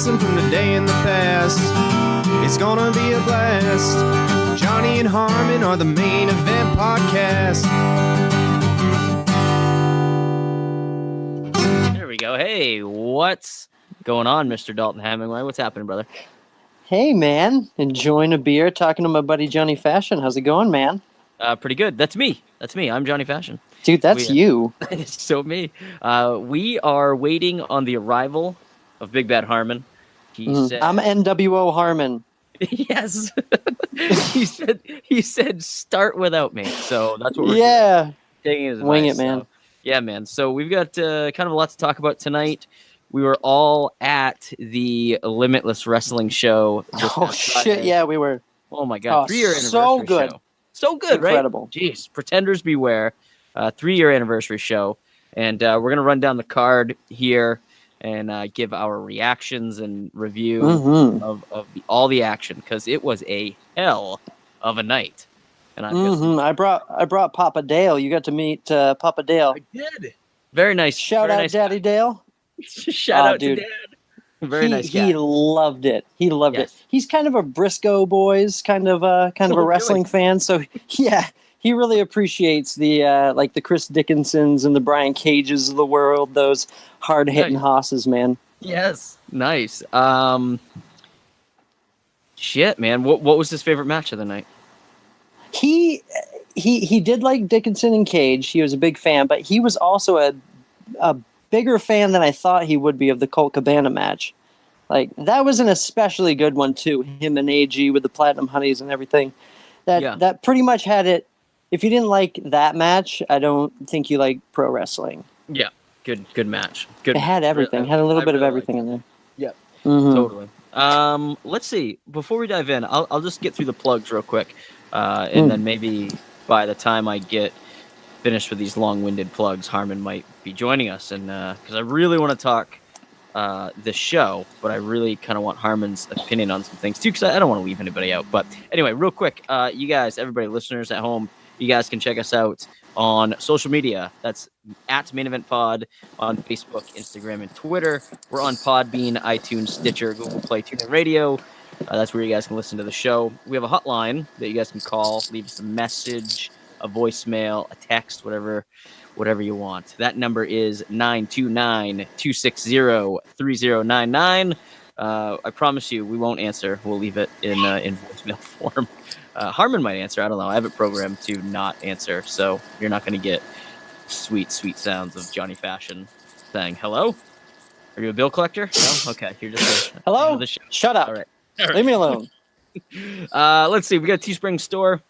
wrestling from today in the past. It's gonna be a blast. Jonny and Harmon are the main event podcast. There we go. Hey, what's going on, Mr. Dalton Hemingway? What's happening, brother? Hey, man. Enjoying a beer, talking to my buddy Johnny Fashion. How's it going, man? Pretty good. That's me. I'm Johnny Fashion. Dude, that's you. It's so me. We are waiting on the arrival of Big Bad Harmon. Said, I'm NWO Harmon. Yes. he said start without me. So that's what we're doing. Taking his Wing advice, it, man. So, yeah, man. So we've got kind of a lot to talk about tonight. We were all at the Limitless Wrestling show. Oh, shit. Yeah, we were. Oh, my God. 3-year anniversary so good. show. So good, Incredible. Right? Jeez. Pretenders beware. 3-year anniversary show. And we're going to run down the card here and give our reactions and review of all the action, because it was a hell of a night. And I brought Papa Dale. You got to meet Papa Dale. I did. Very nice. Shout out, Daddy Dale. Shout out to Dad. Very nice guy. He loved it. He loved it. He's kind of a Briscoe Boys kind of a wrestling fan. So yeah, he really appreciates the like the Chris Dickinsons and the Brian Cages of the world. Those hard hitting hosses, man. Yes, nice. Shit, man. What was his favorite match of the night? He did like Dickinson and Cage. He was a big fan, but he was also a bigger fan than I thought he would be of the Colt Cabana match. Like, that was an especially good one too. Him and AG with the Platinum Honeys and everything. That pretty much had it. If you didn't like that match, I don't think you like pro wrestling. Yeah, good match. Good. It had everything. Had a little bit of everything in there. Yeah, totally. Let's see. Before we dive in, I'll just get through the plugs real quick, and then maybe by the time I get finished with these long-winded plugs, Harmon might be joining us, and because I really want to talk the show, but I really kind of want Harmon's opinion on some things too, because I don't want to leave anybody out. But anyway, real quick, you guys, everybody, listeners at home, you guys can check us out on social media. That's at Main Event Pod on Facebook, Instagram, and Twitter. We're on Podbean, iTunes, Stitcher, Google Play, TuneIn Radio. That's where you guys can listen to the show. We have a hotline that you guys can call, leave us a message, a voicemail, a text, whatever you want. That number is 929-260-3099. I promise you we won't answer. We'll leave it in voicemail form. Harmon might answer. I don't know. I have it programmed to not answer, so you're not going to get sweet sounds of Johnny Fashion saying, hello? Are you a bill collector? No? Okay. You're just hello? Shut up. All right. Leave me alone. Let's see. We got a Teespring store.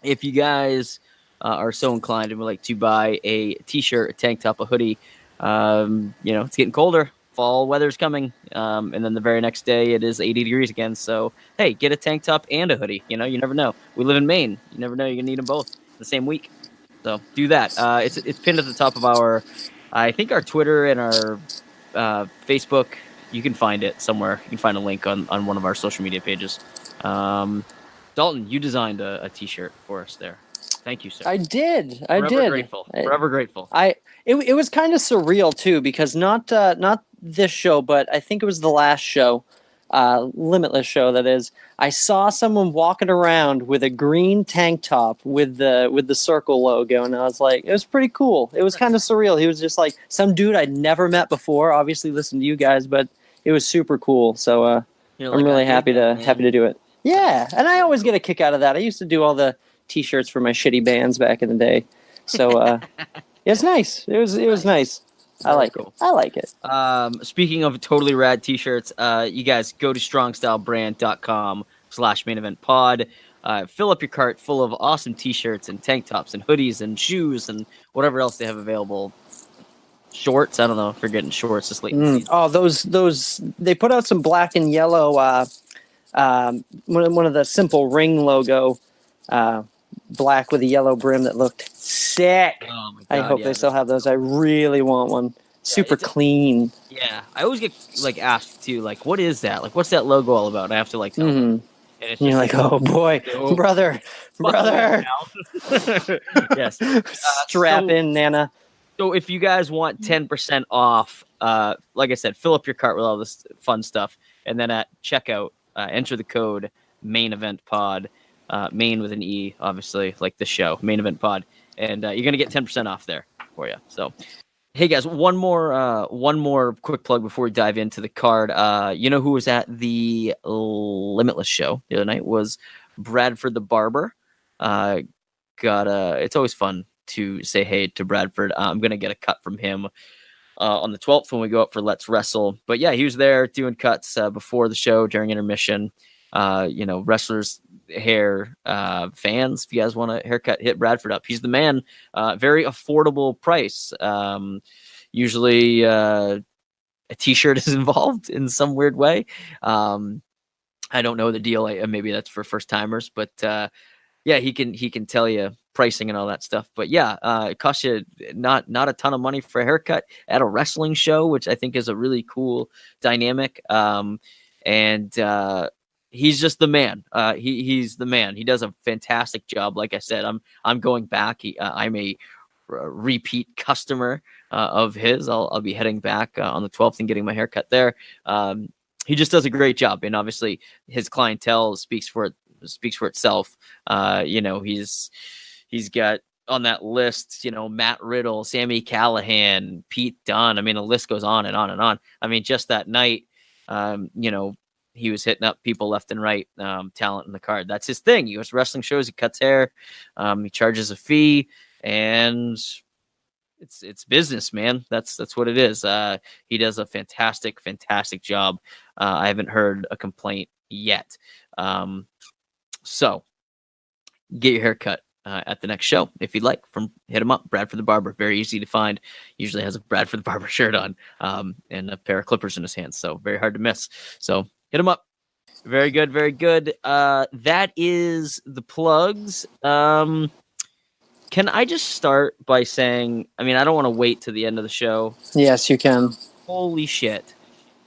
If you guys are so inclined and would like to buy a t-shirt, a tank top, a hoodie, it's getting colder. Fall weather's coming. And then the very next day it is 80 degrees again. So, hey, get a tank top and a hoodie. You never know. We live in Maine. You never know. You're going to need them both the same week. So do that. It's pinned at the top of our Twitter and our Facebook. You can find it somewhere. You can find a link on one of our social media pages. Dalton, you designed a t-shirt for us there. Thank you, sir. I did. Forever grateful. It was kind of surreal too, because not this show, but I think it was the last show, Limitless show. That is, I saw someone walking around with a green tank top with the circle logo, and I was like, it was pretty cool. It was kind of surreal. He was just like some dude I'd never met before. Obviously, listened to you guys, but it was super cool. So I'm really happy to do it. Yeah, and I always get a kick out of that. I used to do all the T-shirts for my shitty bands back in the day, so it's nice. It was nice. I like it. I like it. Speaking of totally rad T-shirts, you guys go to strongstylebrand.com/maineventpod. Fill up your cart full of awesome T-shirts and tank tops and hoodies and shoes and whatever else they have available. Shorts. I don't know if you're getting shorts this late in the season. Oh, those they put out some black and yellow. One of the Simple Ring logo. Black with a yellow brim that looked sick. Oh my God, I hope they still have those. I really want one. Super clean. Yeah, I always get asked too, what is that? What's that logo all about? I have to tell them. And you're like, oh boy, brother. Yes. Strap in, Nana. So if you guys want 10% off like I said, fill up your cart with all this fun stuff, and then at checkout, enter the code Main Event Pod, Main with an E, obviously, like the show, Main Event Pod, and you're gonna get 10% off there for you. So, hey guys, one more quick plug before we dive into the card. You know who was at the Limitless show the other night was Bradford the Barber. It's always fun to say hey to Bradford. I'm gonna get a cut from him on the 12th when we go up for Let's Wrestle. But yeah, he was there doing cuts before the show, during intermission. Wrestlers hair fans, if you guys want a haircut, hit Bradford up. He's the man. Very affordable price. Usually a t-shirt is involved in some weird way. I don't know the deal. Maybe that's for first timers, but yeah, he can tell you pricing and all that stuff. But yeah, it costs you not a ton of money for a haircut at a wrestling show, which I think is a really cool dynamic. He's just the man. He's the man. He does a fantastic job. Like I said, I'm going back. I'm a repeat customer of his. I'll be heading back on the 12th and getting my haircut there. He just does a great job, and obviously his clientele speaks for itself. He's got on that list, Matt Riddle, Sammy Callahan, Pete Dunne. I mean, the list goes on and on and on. I mean, just that night, he was hitting up people left and right, talent in the card. That's his thing. He goes to wrestling shows. He cuts hair. He charges a fee, and it's business, man. That's what it is. He does a fantastic job. I haven't heard a complaint yet. So get your hair cut at the next show if you'd like. Hit him up, Bradford the Barber. Very easy to find. Usually has a Bradford the Barber shirt on, and a pair of clippers in his hands. So very hard to miss. So hit him up. Very good. That is the plugs. Can I just start by saying, I mean, I don't want to wait to the end of the show. Yes, you can. Holy shit.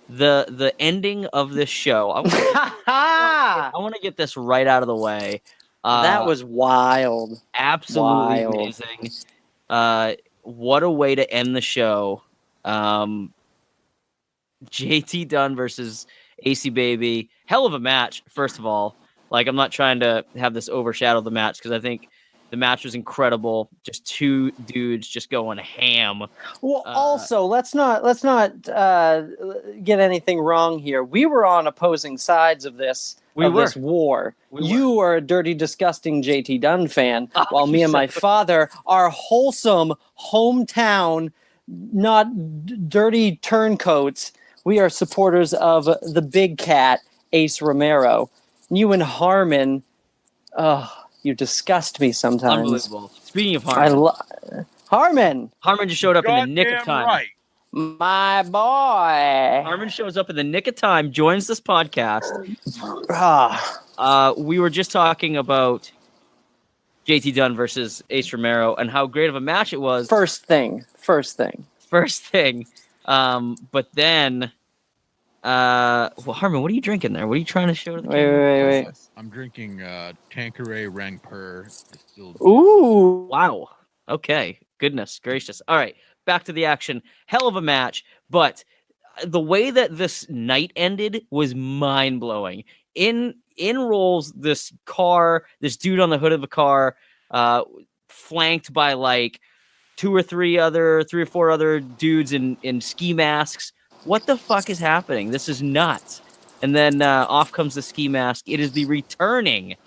The ending of this show. I want to get this right out of the way. That was wild. Absolutely amazing. What a way to end the show. JT Dunn versus AC Baby. Hell of a match, first of all. Like, I'm not trying to have this overshadow the match because I think the match was incredible. Just two dudes just going ham. Well, also, let's not get anything wrong here. We were on opposing sides of this war. You are a dirty, disgusting JT Dunn fan, while me and my father are wholesome, hometown, not dirty turncoats. We are supporters of the big cat, Ace Romero. You and Harmon, you disgust me sometimes. Unbelievable. Speaking of Harmon. Harmon just showed up in the nick of time. Right. My boy. Harmon shows up in the nick of time, joins this podcast. We were just talking about JT Dunn versus Ace Romero and how great of a match it was. First thing. But then, Harmon, what are you drinking there? What are you trying to show to the camera? Wait. I'm drinking Tanqueray Rangpur distilled. Ooh. Wow. Okay. Goodness gracious. All right. Back to the action. Hell of a match, but the way that this night ended was mind-blowing. In rolls this dude on the hood of a car, flanked by like three or four other dudes in ski masks. What the fuck is happening? This is nuts. And then off comes the ski mask. It is the returning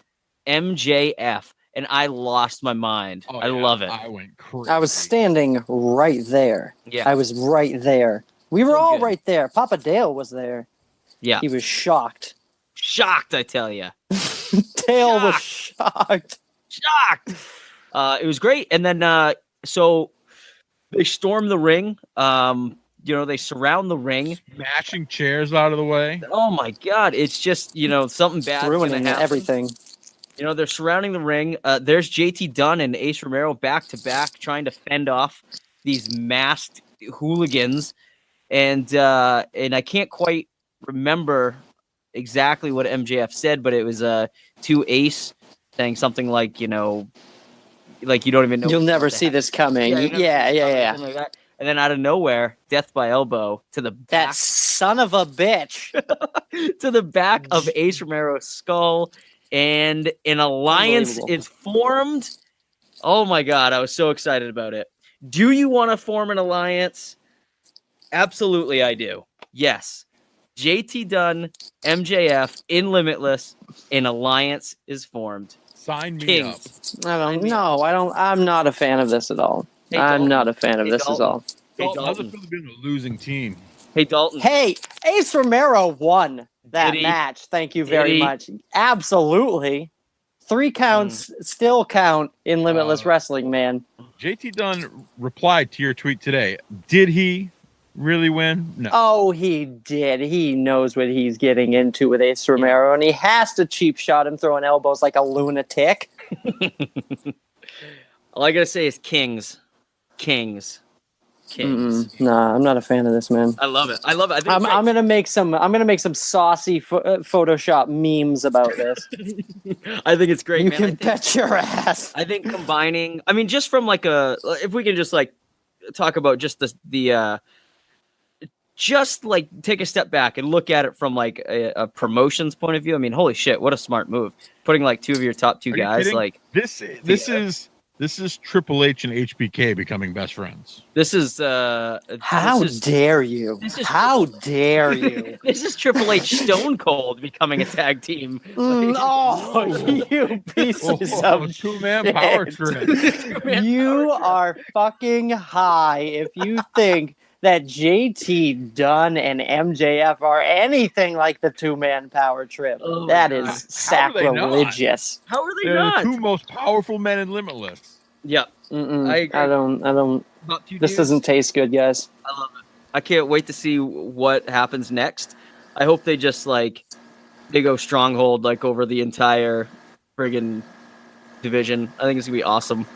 MJF. And I lost my mind. I love it. I went crazy. I was standing right there. Yeah. I was right there. We were all right there. Papa Dale was there. Yeah. He was shocked. Shocked, I tell you. Dale was shocked. It was great. And then, so they storm the ring. They surround the ring. Smashing chairs out of the way. Oh, my God. It's just, something bad. Ruining everything. They're surrounding the ring. There's JT Dunn and Ace Romero back to back trying to fend off these masked hooligans. And I can't quite remember exactly what MJF said, but it was to Ace saying something like, like you don't even know. You'll never see this coming. Yeah. Like that. and then out of nowhere, death by elbow to the That back, son of a bitch. to the back of Ace Romero's skull, and an alliance Unbelievable. is formed. Oh my god, I was so excited about it. Do you want to form an alliance? Absolutely, I do. Yes. JT Dunn, MJF in Limitless, an alliance is formed. Sign me Kings. up. I'm not a fan of this at all. Hey, I'm Dalton. not a fan of Hey, this at Dalton. all. Hey, Dalton, how's it Dalton. feel to be on a losing team? Hey, Dalton. Hey, Ace Romero won that Did he? match. Thank you Did very he? much. Absolutely. 3 counts still count in Limitless Wrestling, man. JT Dunn replied to your tweet today. Did he really win? No. Oh, he did. He knows what he's getting into with Ace Romero, and he has to cheap shot him throwing elbows like a lunatic. All I gotta say is Kings. Kings. Nah, I'm not a fan of this, man. I love it. I love it. I think I'm gonna make some. I'm gonna make some saucy Photoshop memes about this. I think it's great, You man. can bet your ass. I think combining. I mean, just from like if we can just like talk about just the just like take a step back and look at it from like a promotions point of view. I mean, holy shit, what a smart move! Putting like 2 of your top 2 Are you guys kidding? like This is Triple H and HBK becoming best friends. this is How dare you? this is- How dare you? this is Triple H Stone Cold becoming a tag team. Oh, you pieces of 2-man shit. power trip. You are fucking high if you think that JT Dunn and MJF are anything like the 2-man power trip. Oh, That my is God. How are they not? sacrilegious. How are they They're the not? 2 most powerful men in Limitless. Yeah, I agree. I don't. About 2 This dudes. doesn't taste good, guys. I love it. I can't wait to see what happens next. I hope they just like they go stronghold like over the entire friggin' division. I think it's gonna be awesome.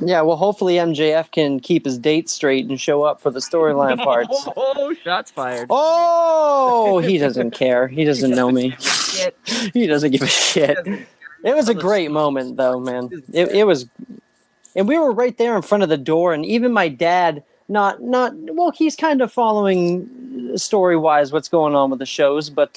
Yeah, well, hopefully MJF can keep his dates straight and show up for the storyline parts. Oh, shots fired. Oh, he doesn't care. He doesn't know me. Shit. He doesn't give a shit. It was a great moment, though, man. It was, and we were right there in front of the door, and even my dad, well, he's kind of following story-wise what's going on with the shows, but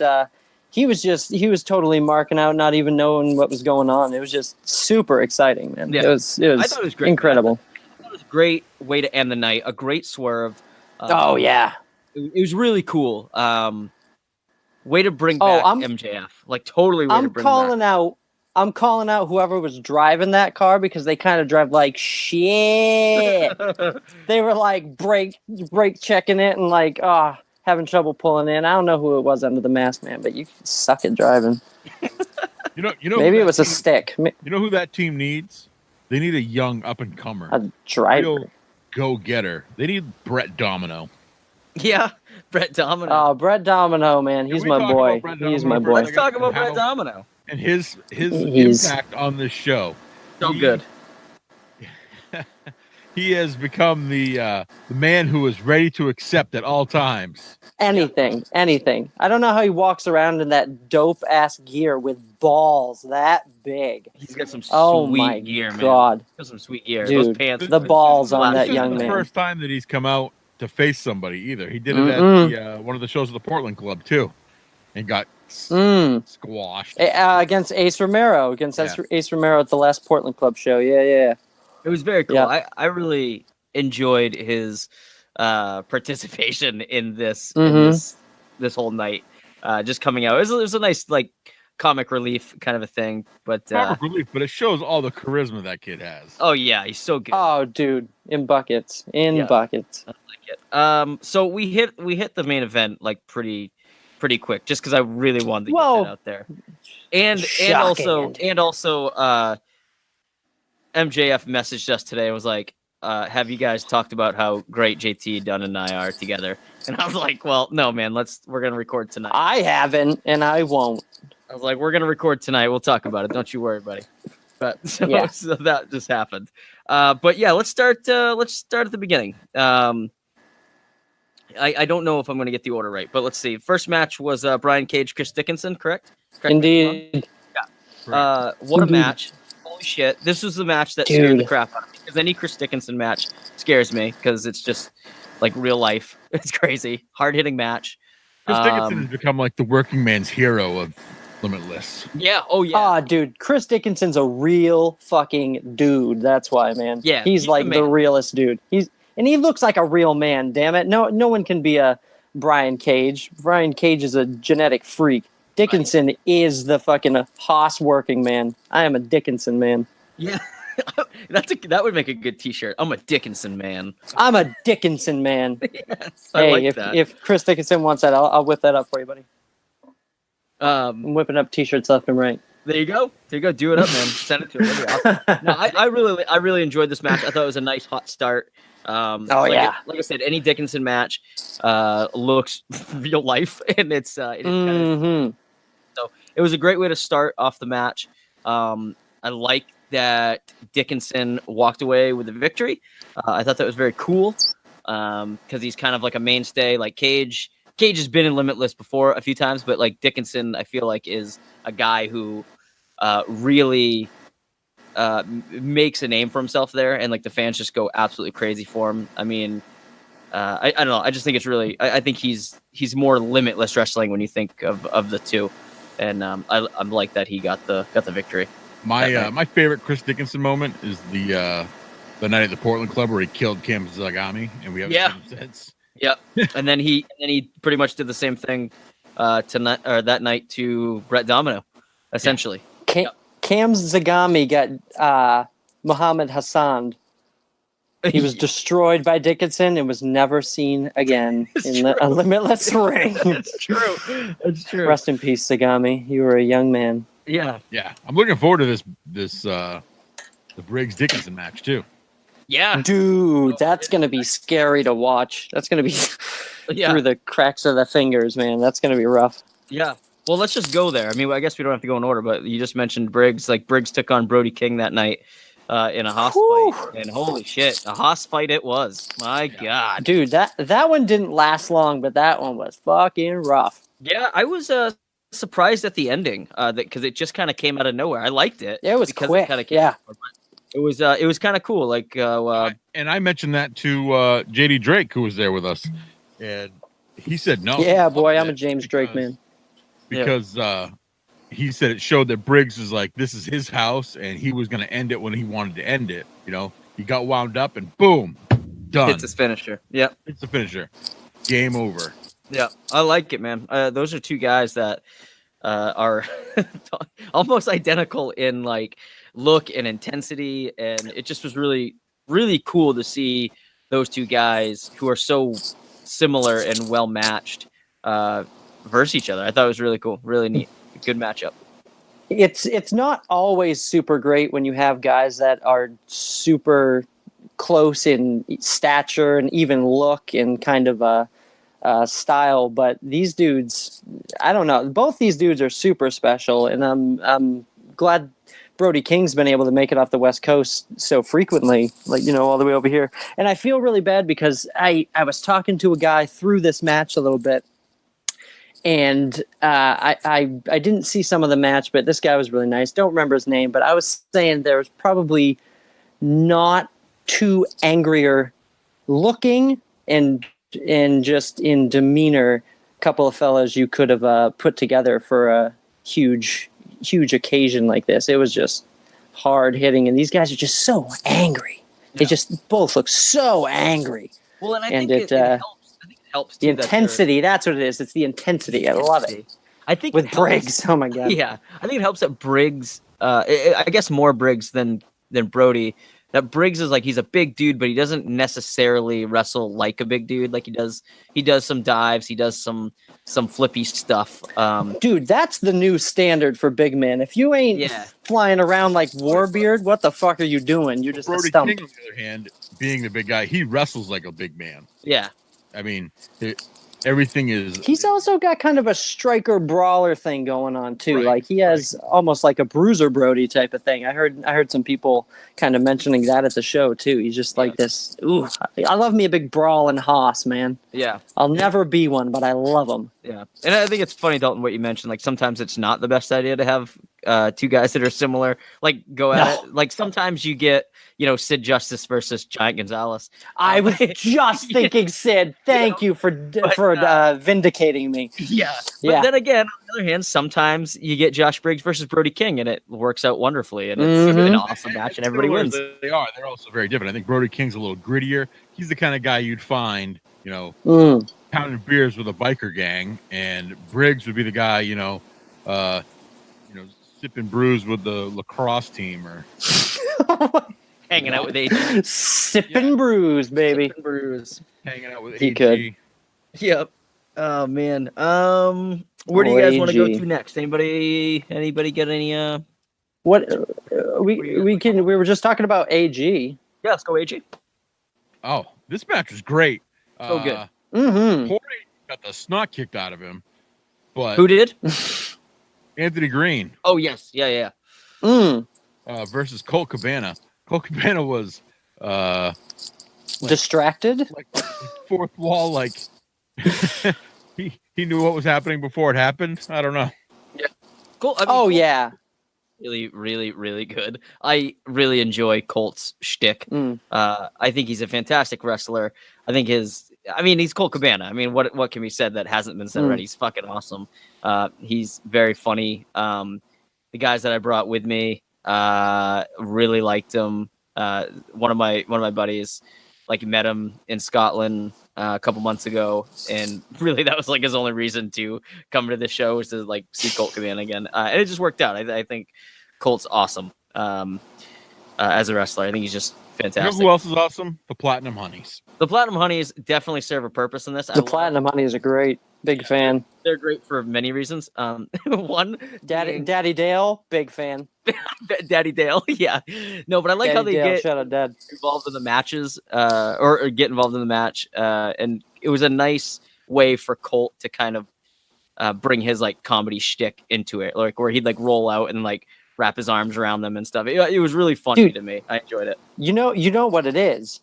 he was totally marking out, not even knowing what was going on. It was just super exciting, man. Yeah. It was I thought it was great. incredible. I thought it was a great way to end the night. A great swerve. Oh yeah. It was really cool. Way to bring back MJF. Like totally way to bring him back. I'm calling out whoever was driving that car because they kind of drive like shit. They were like brake checking it and like having trouble pulling in. I don't know who it was under the mask, man, but you suck at driving. You know. Maybe it was a stick. You know who that team needs? They need a young up and comer, A driver. real go getter. They need Brett Domino. Yeah, Brett Domino. Oh, Brett Domino, man, he's we my talk boy. about Brett He's Domino my for a boy. Let's talk about Brett Domino. And his He's- impact on this show. So good. He has become the man who is ready to accept at all times. Anything. I don't know how he walks around in that dope ass gear with balls that big. He's got some Oh sweet my gear, man. god, He's got some sweet gear. Dude, Those pants. the balls on This that isn't young the man. first time that he's come out to face somebody either. He did it at the, one of the shows at the Portland Club too, and got squashed Against Ace Romero. Ace Romero at the last Portland Club show. Yeah. It was very cool. Yeah. I really enjoyed his participation in this this whole night. Just coming out. It was a nice like comic relief kind of a thing. But comic relief, but it shows all the charisma that kid has. oh yeah, he's so good. Oh, dude, in buckets. Buckets. I like it. So we hit the main event like pretty quick, just because I really wanted to get that out there. And also MJF messaged us today and was like, have you guys talked about how great JT Dunn and I are together? And I was like, well, no, man, we're gonna record tonight. I haven't, and I won't. I was like, we're gonna record tonight. We'll talk about it. Don't you worry, buddy. But so that just happened. But yeah, let's start at the beginning. I don't know if I'm gonna get the order right, but let's see. First match was Brian Cage, Chris Dickinson, correct? Indeed. What a match. Holy shit. This was the match that scared the crap out of me. Because any Chris Dickinson match scares me because it's just like real life. It's crazy, hard hitting match. Chris Dickinson has become like the working man's hero of Limitless. Yeah. Oh yeah. Oh, dude, Chris Dickinson's a real fucking dude. That's why, man. Yeah, he's like the the man. realest dude. And he looks like a real man. Damn it, no one can be a Brian Cage. Brian Cage is a genetic freak. Dickinson is the fucking Haas working man. I am a Dickinson man. Yeah. That would make a good T-shirt. I'm a Dickinson man. I'm a Dickinson man. Yes, I Hey, like if that. if Chris Dickinson wants that, I'll whip that up for you, buddy. Um, I'm whipping up T-shirts left and right. There you go. Do it up, man. Send it to him. That'd be awesome. No, I really enjoyed this match. I thought it was a nice hot start. Like I said, any Dickinson match looks real life, and it's so it was a great way to start off the match. I like that Dickinson walked away with a victory. I thought that was very cool because he's kind of like a mainstay. Like Cage has been in Limitless before a few times, but like Dickinson, I feel like is a guy who really makes a name for himself there, and like the fans just go absolutely crazy for him. I mean, I don't know. I just think it's really. I think he's more Limitless Wrestling when you think of the two, and I'm like that he got the victory. My favorite Chris Dickinson moment is the night at the Portland Club where he killed Cam Zagami, and we haven't seen him since. Yep. and then he pretty much did the same thing tonight or that night to Brett Domino, essentially. Cam Zagami got Muhammad Hassan. He was destroyed by Dickinson and was never seen again in a Limitless ring. It's true. It's true. Rest in peace, Zagami. You were a young man. Yeah. Yeah. I'm looking forward to this the Briggs Dickinson match too. Yeah. Dude, that's going to be scary to watch. That's going to be through the cracks of the fingers, man. That's going to be rough. Yeah. Well, let's just go there. I mean, I guess we don't have to go in order, but you just mentioned Briggs. Like, Briggs took on Brody King that night in a Haas fight. And holy shit, a Haas fight it was. My God. Dude, that one didn't last long, but that one was fucking rough. Yeah, I was surprised at the ending because it just kind of came out of nowhere. I liked it. Yeah, it was quick. It was kind of cool. Like, and I mentioned that to JD Drake, who was there with us, and he said no. Yeah, boy, I'm a James Drake man. Because he said it showed that Briggs is like, this is his house, and he was going to end it when he wanted to end it. You know, he got wound up, and boom, done. It's his finisher. Yep, it's the finisher. Game over. Yeah, I like it, man. Those are two guys that are almost identical in like look and intensity, and it just was really, really cool to see those two guys who are so similar and well matched versus each other. I thought it was really cool, really neat, good matchup. It's not always super great when you have guys that are super close in stature and even look and kind of style, but these dudes, I don't know, both these dudes are super special, and I'm glad Brody King's been able to make it off the West Coast so frequently, like, you know, all the way over here. And I feel really bad because I was talking to a guy through this match a little bit, and I didn't see some of the match, but this guy was really nice. Don't remember his name, but I was saying there was probably not too angrier looking and just in demeanor couple of fellas you could have put together for a huge occasion like this. It was just hard hitting, and these guys are just so angry. They just both look so angry. Well, and I think it helps. I think it helps the intensity. That's what it is. It's the intensity. I love it. I think with Briggs. Oh my God. Yeah, I think it helps that Briggs. I guess more Briggs than Brody. That Briggs is like, he's a big dude, but he doesn't necessarily wrestle like a big dude. Like he does some dives, he does some flippy stuff. Dude, that's the new standard for big men. If you ain't flying around like Warbeard, what the fuck are you doing? You're just Brody a stump. King, on the other hand, being the big guy, he wrestles like a big man. Yeah. I mean, everything is... He's also got kind of a striker brawler thing going on too. Right, like he has almost like a Bruiser Brody type of thing. I heard some people kind of mentioning that at the show too. He's just like this. Ooh, I love me a big brawl and Haas, man. Yeah. I'll never be one, but I love them. Yeah. And I think it's funny, Dalton, what you mentioned. Like sometimes it's not the best idea to have two guys that are similar, like go at it. Like sometimes you get, Sid Justice versus Giant Gonzalez. I was just thinking Sid. Thank you for vindicating me. Yeah. But then again, on the other hand, sometimes you get Josh Briggs versus Brody King, and it works out wonderfully, and it's an awesome match, and everybody wins. They are. They're also very different. I think Brody King's a little grittier. He's the kind of guy you'd find, pounding beers with a biker gang, and Briggs would be the guy, sipping brews with the lacrosse team or hanging out with AG. Sipping brews, baby. Sipping brews. Hanging out with He AG. could. Yep. Oh man. Where do you guys want to go to next? Anybody get any? What we were just talking about AG. Yeah, let's go AG. Oh, this match was great. So good. Poirier got the snot kicked out of him, but Who did? Anthony Green. Oh yes, yeah. Versus Colt Cabana. Colt Cabana was distracted, like fourth wall, like he knew what was happening before it happened. I don't know. Yeah. Cool. I mean, yeah. Really, really, really good. I really enjoy Colt's shtick. I think he's a fantastic wrestler. I think he's Colt Cabana. I mean, what can be said that hasn't been said already? He's fucking awesome. He's very funny. The guys that I brought with me really liked him. One of my buddies met him in Scotland a couple months ago, and really that was his only reason to come to the show was to see Colt Cabana again, and it just worked out. I think Colt's awesome as a wrestler. I think he's just fantastic. You know who else is awesome? The Platinum Honeys. The Platinum Honeys definitely serve a purpose in this. The Platinum Honeys are great. Big fan. They're great for many reasons. One, Daddy Dale, big fan. Daddy Dale, yeah. No, but I like how they get involved in the matches, or get involved in the match. And it was a nice way for Colt to kind of bring his comedy shtick into it, where he'd roll out and wrap his arms around them and stuff. It was really funny to me. I enjoyed it. You know what it is?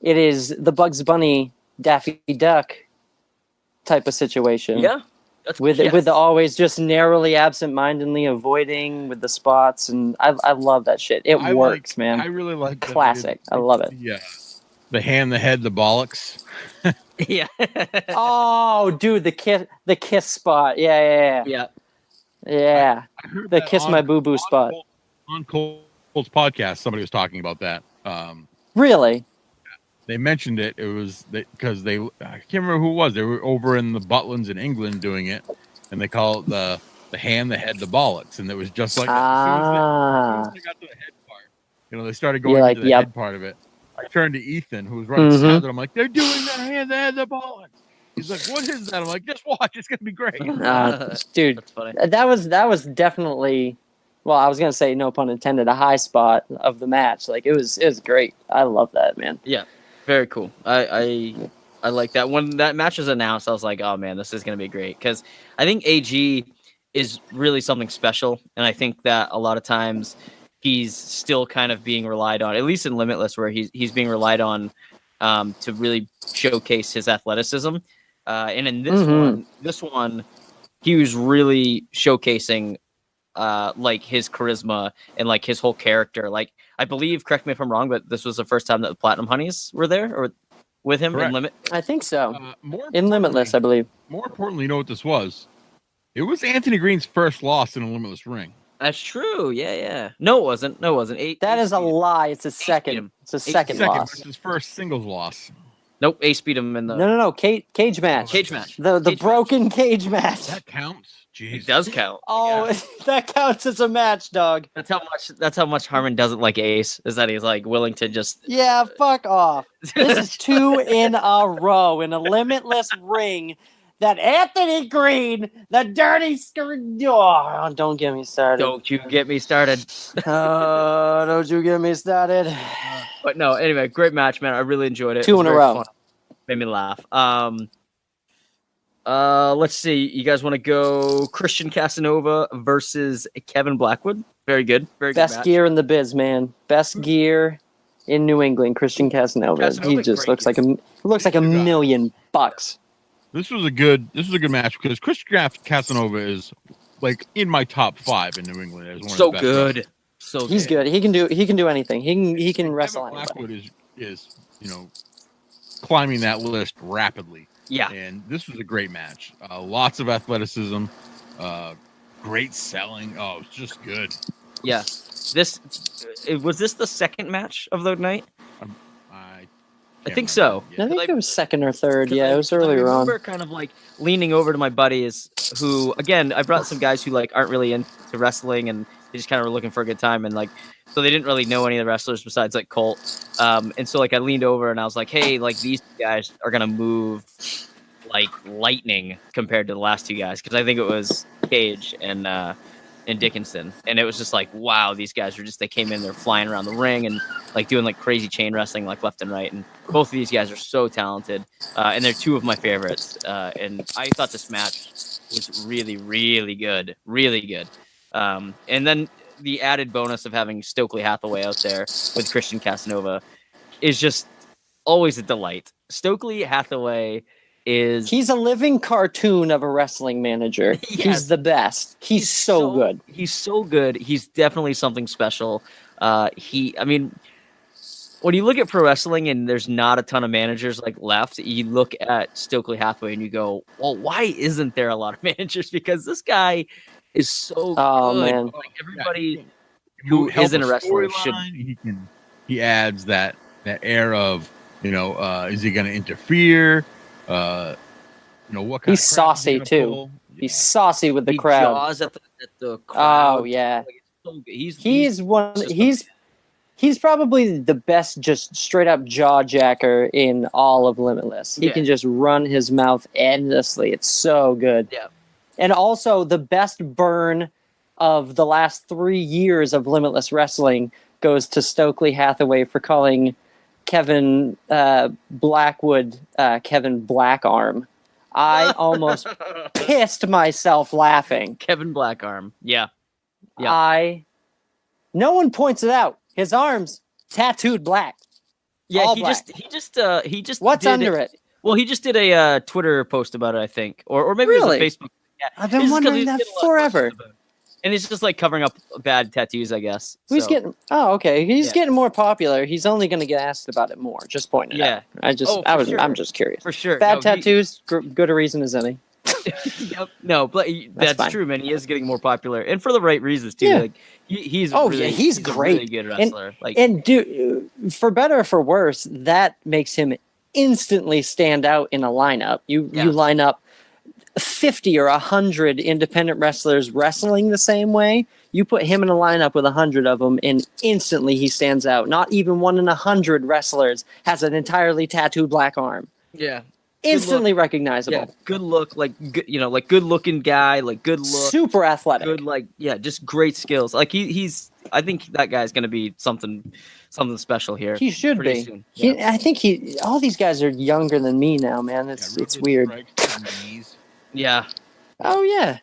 It is the Bugs Bunny Daffy Duck type of situation. Yeah. With the always just narrowly absent-mindedly avoiding with the spots, and I love that shit. It works, man. I really like classic. I love it. Yeah. The hand, the head, the bollocks. Yeah. Oh, dude, the kiss spot. Yeah. Yeah. The kiss my boo boo spot. On Colt's podcast, somebody was talking about that. Really? They mentioned it. It was because I can't remember who it was. They were over in the Butlins in England doing it, and they call it the hand, the head, the bollocks, and it was just like as soon as they got to the head part, they started going into the head part of it. I turned to Ethan, who was running south, and I'm like, they're doing the hand, the head, the bollocks. He's like, what is that? I'm like, just watch. It's gonna be great. Dude, that's funny. That was definitely. Well, I was gonna say, no pun intended, a high spot of the match. It was great. I love that, man. Yeah. Very cool. I like that. When that match was announced, I was like, oh man, this is going to be great. Because I think AG is really something special. And I think that a lot of times he's still kind of being relied on, at least in Limitless, where he's being relied on to really showcase his athleticism. And in this one, he was really showcasing his charisma and his whole character. I believe, correct me if I'm wrong, but this was the first time that the Platinum Honeys were there or with him in Limit. I think so. In Limitless, I believe. More importantly, you know what this was? It was Anthony Green's first loss in a Limitless ring. That's true. Yeah. No, it wasn't. That is a lie. It's a second. It's a second loss. It's his first singles loss. Nope. Ace beat him in the. No. Cage match. Cage match. The broken cage match. That counts. Jeez. It does count. Oh, that counts as a match, dog. That's how much Harmon doesn't like Ace. Is that he's willing to just. Yeah, fuck off. This is 2 in a row in a Limitless ring. That Anthony Green, the dirty don't get me started. Don't you get me started. Don't you get me started. But no, anyway, great match, man. I really enjoyed it. 2 in a row. Fun. Made me laugh. Let's see. You guys want to go Christian Casanova versus Kevin Blackwood? Very good. Very good. Best gear in the biz, man. Best gear in New England. Christian Casanova. He just looks like a $1 million. This was a good match because Christian Casanova is like in my top 5 in New England as one So of the best good. wrestlers. So He's good. He can do anything. He can And wrestle Kevin anybody. Blackwood is climbing that list rapidly. Yeah. And this was a great match. Lots of athleticism, great selling. Oh, it's just good. Yeah. Was this the second match of the night? I think so. I think it was second or third. Yeah, it was I earlier on. remember kind of like leaning over to my buddies who, again, I brought some guys who like aren't really into wrestling and they just kind of were looking for a good time, and like so they didn't really know any of the wrestlers besides like Colt. And so like I leaned over and I was like, hey, like these guys are gonna move like lightning compared to the last two guys, because I think it was Cage and Dickinson, and it was just like, wow, these guys were just, they came in, they're flying around the ring and like doing like crazy chain wrestling like left and right, and both of these guys are so talented, and they're two of my favorites, and I thought this match was really good. And then the added bonus of having Stokely Hathaway out there with Christian Casanova is just always a delight. Stokely Hathaway he's a living cartoon of a wrestling manager. Yes. He's the best. He's so good. He's so good. He's definitely something special. I mean, when you look at pro wrestling and there's not a ton of managers like left, you look at Stokely Hathaway and you go, well, why isn't there a lot of managers? Because this guy is so good. Man. Like everybody who isn't a wrestler should. He adds that air of, is he going to interfere? What kind he's of saucy too. Pull? He's saucy with the crowd. Jaws at the crowd. Oh yeah, like, he's probably the best just straight up jaw jacker in all of Limitless. He can just run his mouth endlessly. It's so good. Yeah. And also the best burn of the last 3 years of Limitless Wrestling goes to Stokely Hathaway for calling Kevin Blackwood Kevin Blackarm. I almost pissed myself laughing. Kevin Blackarm. Yeah. No one points it out. His arms tattooed black. Yeah, All he black. just What's under it? Well, he just did a Twitter post about it, I think, or maybe Really? it was a Facebook. Yeah. I've been wondering that forever. And it's just like covering up bad tattoos, I guess. He's So, getting okay. He's getting more popular. He's only going to get asked about it more. Just pointing it out. I'm just curious. for sure. Bad tattoos, good a reason as any. Yep. No, but that's fine. true, man. He is getting more popular, and for the right reasons too. Yeah. Like he's he's a great. really good wrestler. And for better or for worse, that makes him instantly stand out in a lineup. You line up 50 or 100 independent wrestlers wrestling the same way. You put him in a lineup with 100 of them, and instantly he stands out. Not even 1 in 100 wrestlers has an entirely tattooed black arm. Yeah. Instantly recognizable. Yeah, good look, like good, like good looking guy, like good look, super athletic, good, just great skills. Like he's, I think that guy's gonna be something special here. He should be. Soon. I think all these guys are younger than me now, man. It's weird. Yeah. Oh yeah.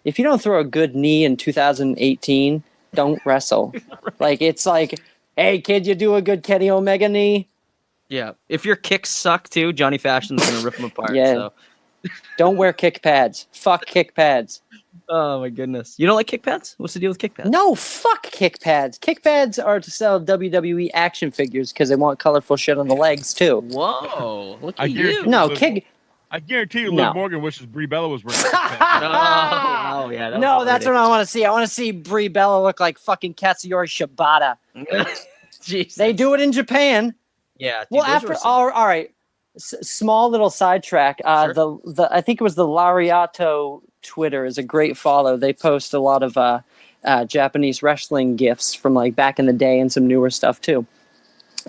If you don't throw a good knee in 2018, don't wrestle. Like it's like, hey kid, you do a good Kenny Omega knee. Yeah, if your kicks suck too, Johnny Fashion's gonna rip them apart. Yeah. So. Don't wear kick pads. Fuck kick pads. Oh my goodness. You don't like kick pads? What's the deal with kick pads? No, fuck kick pads. Kick pads are to sell WWE action figures because they want colorful shit on the legs too. Whoa, look at you. No, kick. I guarantee you, Liv Morgan wishes Brie Bella was wearing kick pads. Oh yeah. No, that's what I want to see. I want to see Brie Bella look like fucking Katsuyori Shibata. Jeez. They do it in Japan. Yeah. Dude, Well, after all right, small little sidetrack. Sure. The I think it was the Lariato Twitter is a great follow. They post a lot of Japanese wrestling gifs from like back in the day and some newer stuff too.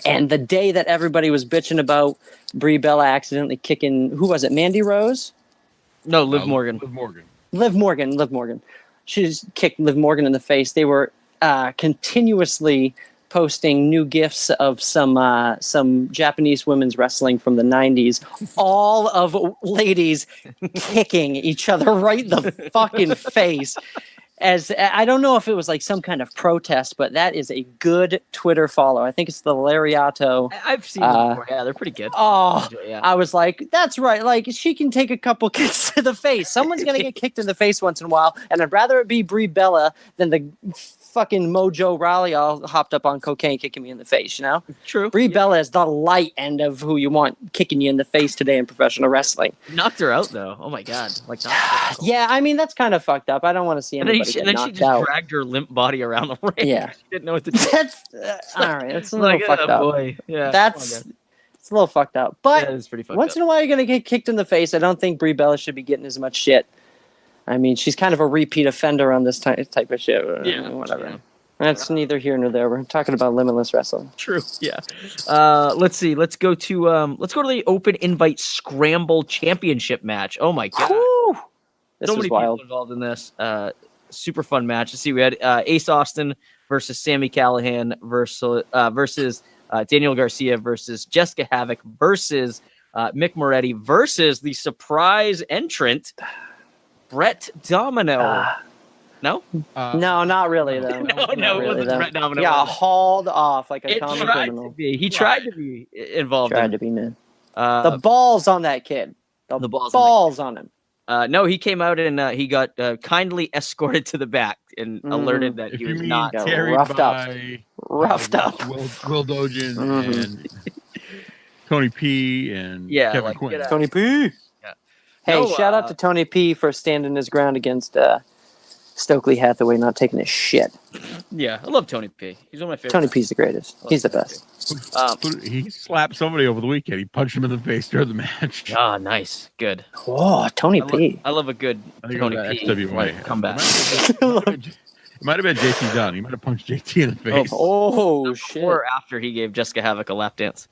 And the day that everybody was bitching about Brie Bella accidentally kicking, who was it? Mandy Rose? No, Liv Morgan. Liv Morgan. She just kicked Liv Morgan in the face. They were continuously posting new gifs of some Japanese women's wrestling from the 90s, all of ladies kicking each other right in the fucking face. as I don't know if it was like some kind of protest, but that is a good Twitter follow. I think it's the Lariato. I've seen them before. Yeah, they're pretty good. Oh, Yeah. I was like, that's right. Like, she can take a couple kicks to the face. Someone's going to get kicked in the face once in a while. And I'd rather it be Brie Bella than the fucking Mojo Rawley all hopped up on cocaine kicking me in the face, you know? True. Brie Bella is the light end of who you want kicking you in the face today in professional wrestling. Knocked her out, though. Oh, my God. Like, knocked her out. Yeah, I mean, that's kind of fucked up. I don't want to see anybody And then she knocked just out. dragged her limp body around the ring. Yeah. She didn't know what to do. That's, all right, it's a little fucked up. Boy. Yeah. That's... It's a little fucked up. But it's pretty fucked once up. in a while, you're going to get kicked in the face. I don't think Brie Bella should be getting as much shit. I mean, she's kind of a repeat offender on this type of shit. Whatever. Yeah. That's neither here nor there. We're talking about Limitless Wrestling. True. Yeah. Let's see. Let's go to the Open Invite Scramble Championship match. Oh my God. Whew. This So was many wild. people involved in this. Super fun match. Let's see. We had Ace Austin versus Sami Callihan versus Daniel Garcia versus Jessica Havoc versus Mick Moretti versus the surprise entrant Brett Domino. No? No, not really, though. No, Not it really, wasn't though. Brett Domino. Yeah, hauled off like a It common tried criminal. to be. He tried to be involved. Tried to be, man. The balls on that kid. The balls on him. No, he came out and he got kindly escorted to the back and alerted that If he you was mean not. carried roughed up. by Roughed up. Will Dojan and Tony P and Yeah, Kevin like, Quinn. get out. Tony P. Yeah. Hey, No, shout out to Tony P for standing his ground against Stokely Hathaway not taking his shit. Yeah, I love Tony P. He's one of my favorites. Tony P's the greatest. He's the best. He slapped somebody over the weekend. He punched him in the face during the match. Ah, nice, good. Whoa, Tony P. I love a good I think Tony it was P XWA. like, comeback. It might have been JT Dunn. He might have punched JT in the face. Oh, shit. Or after he gave Jessica Havoc a lap dance.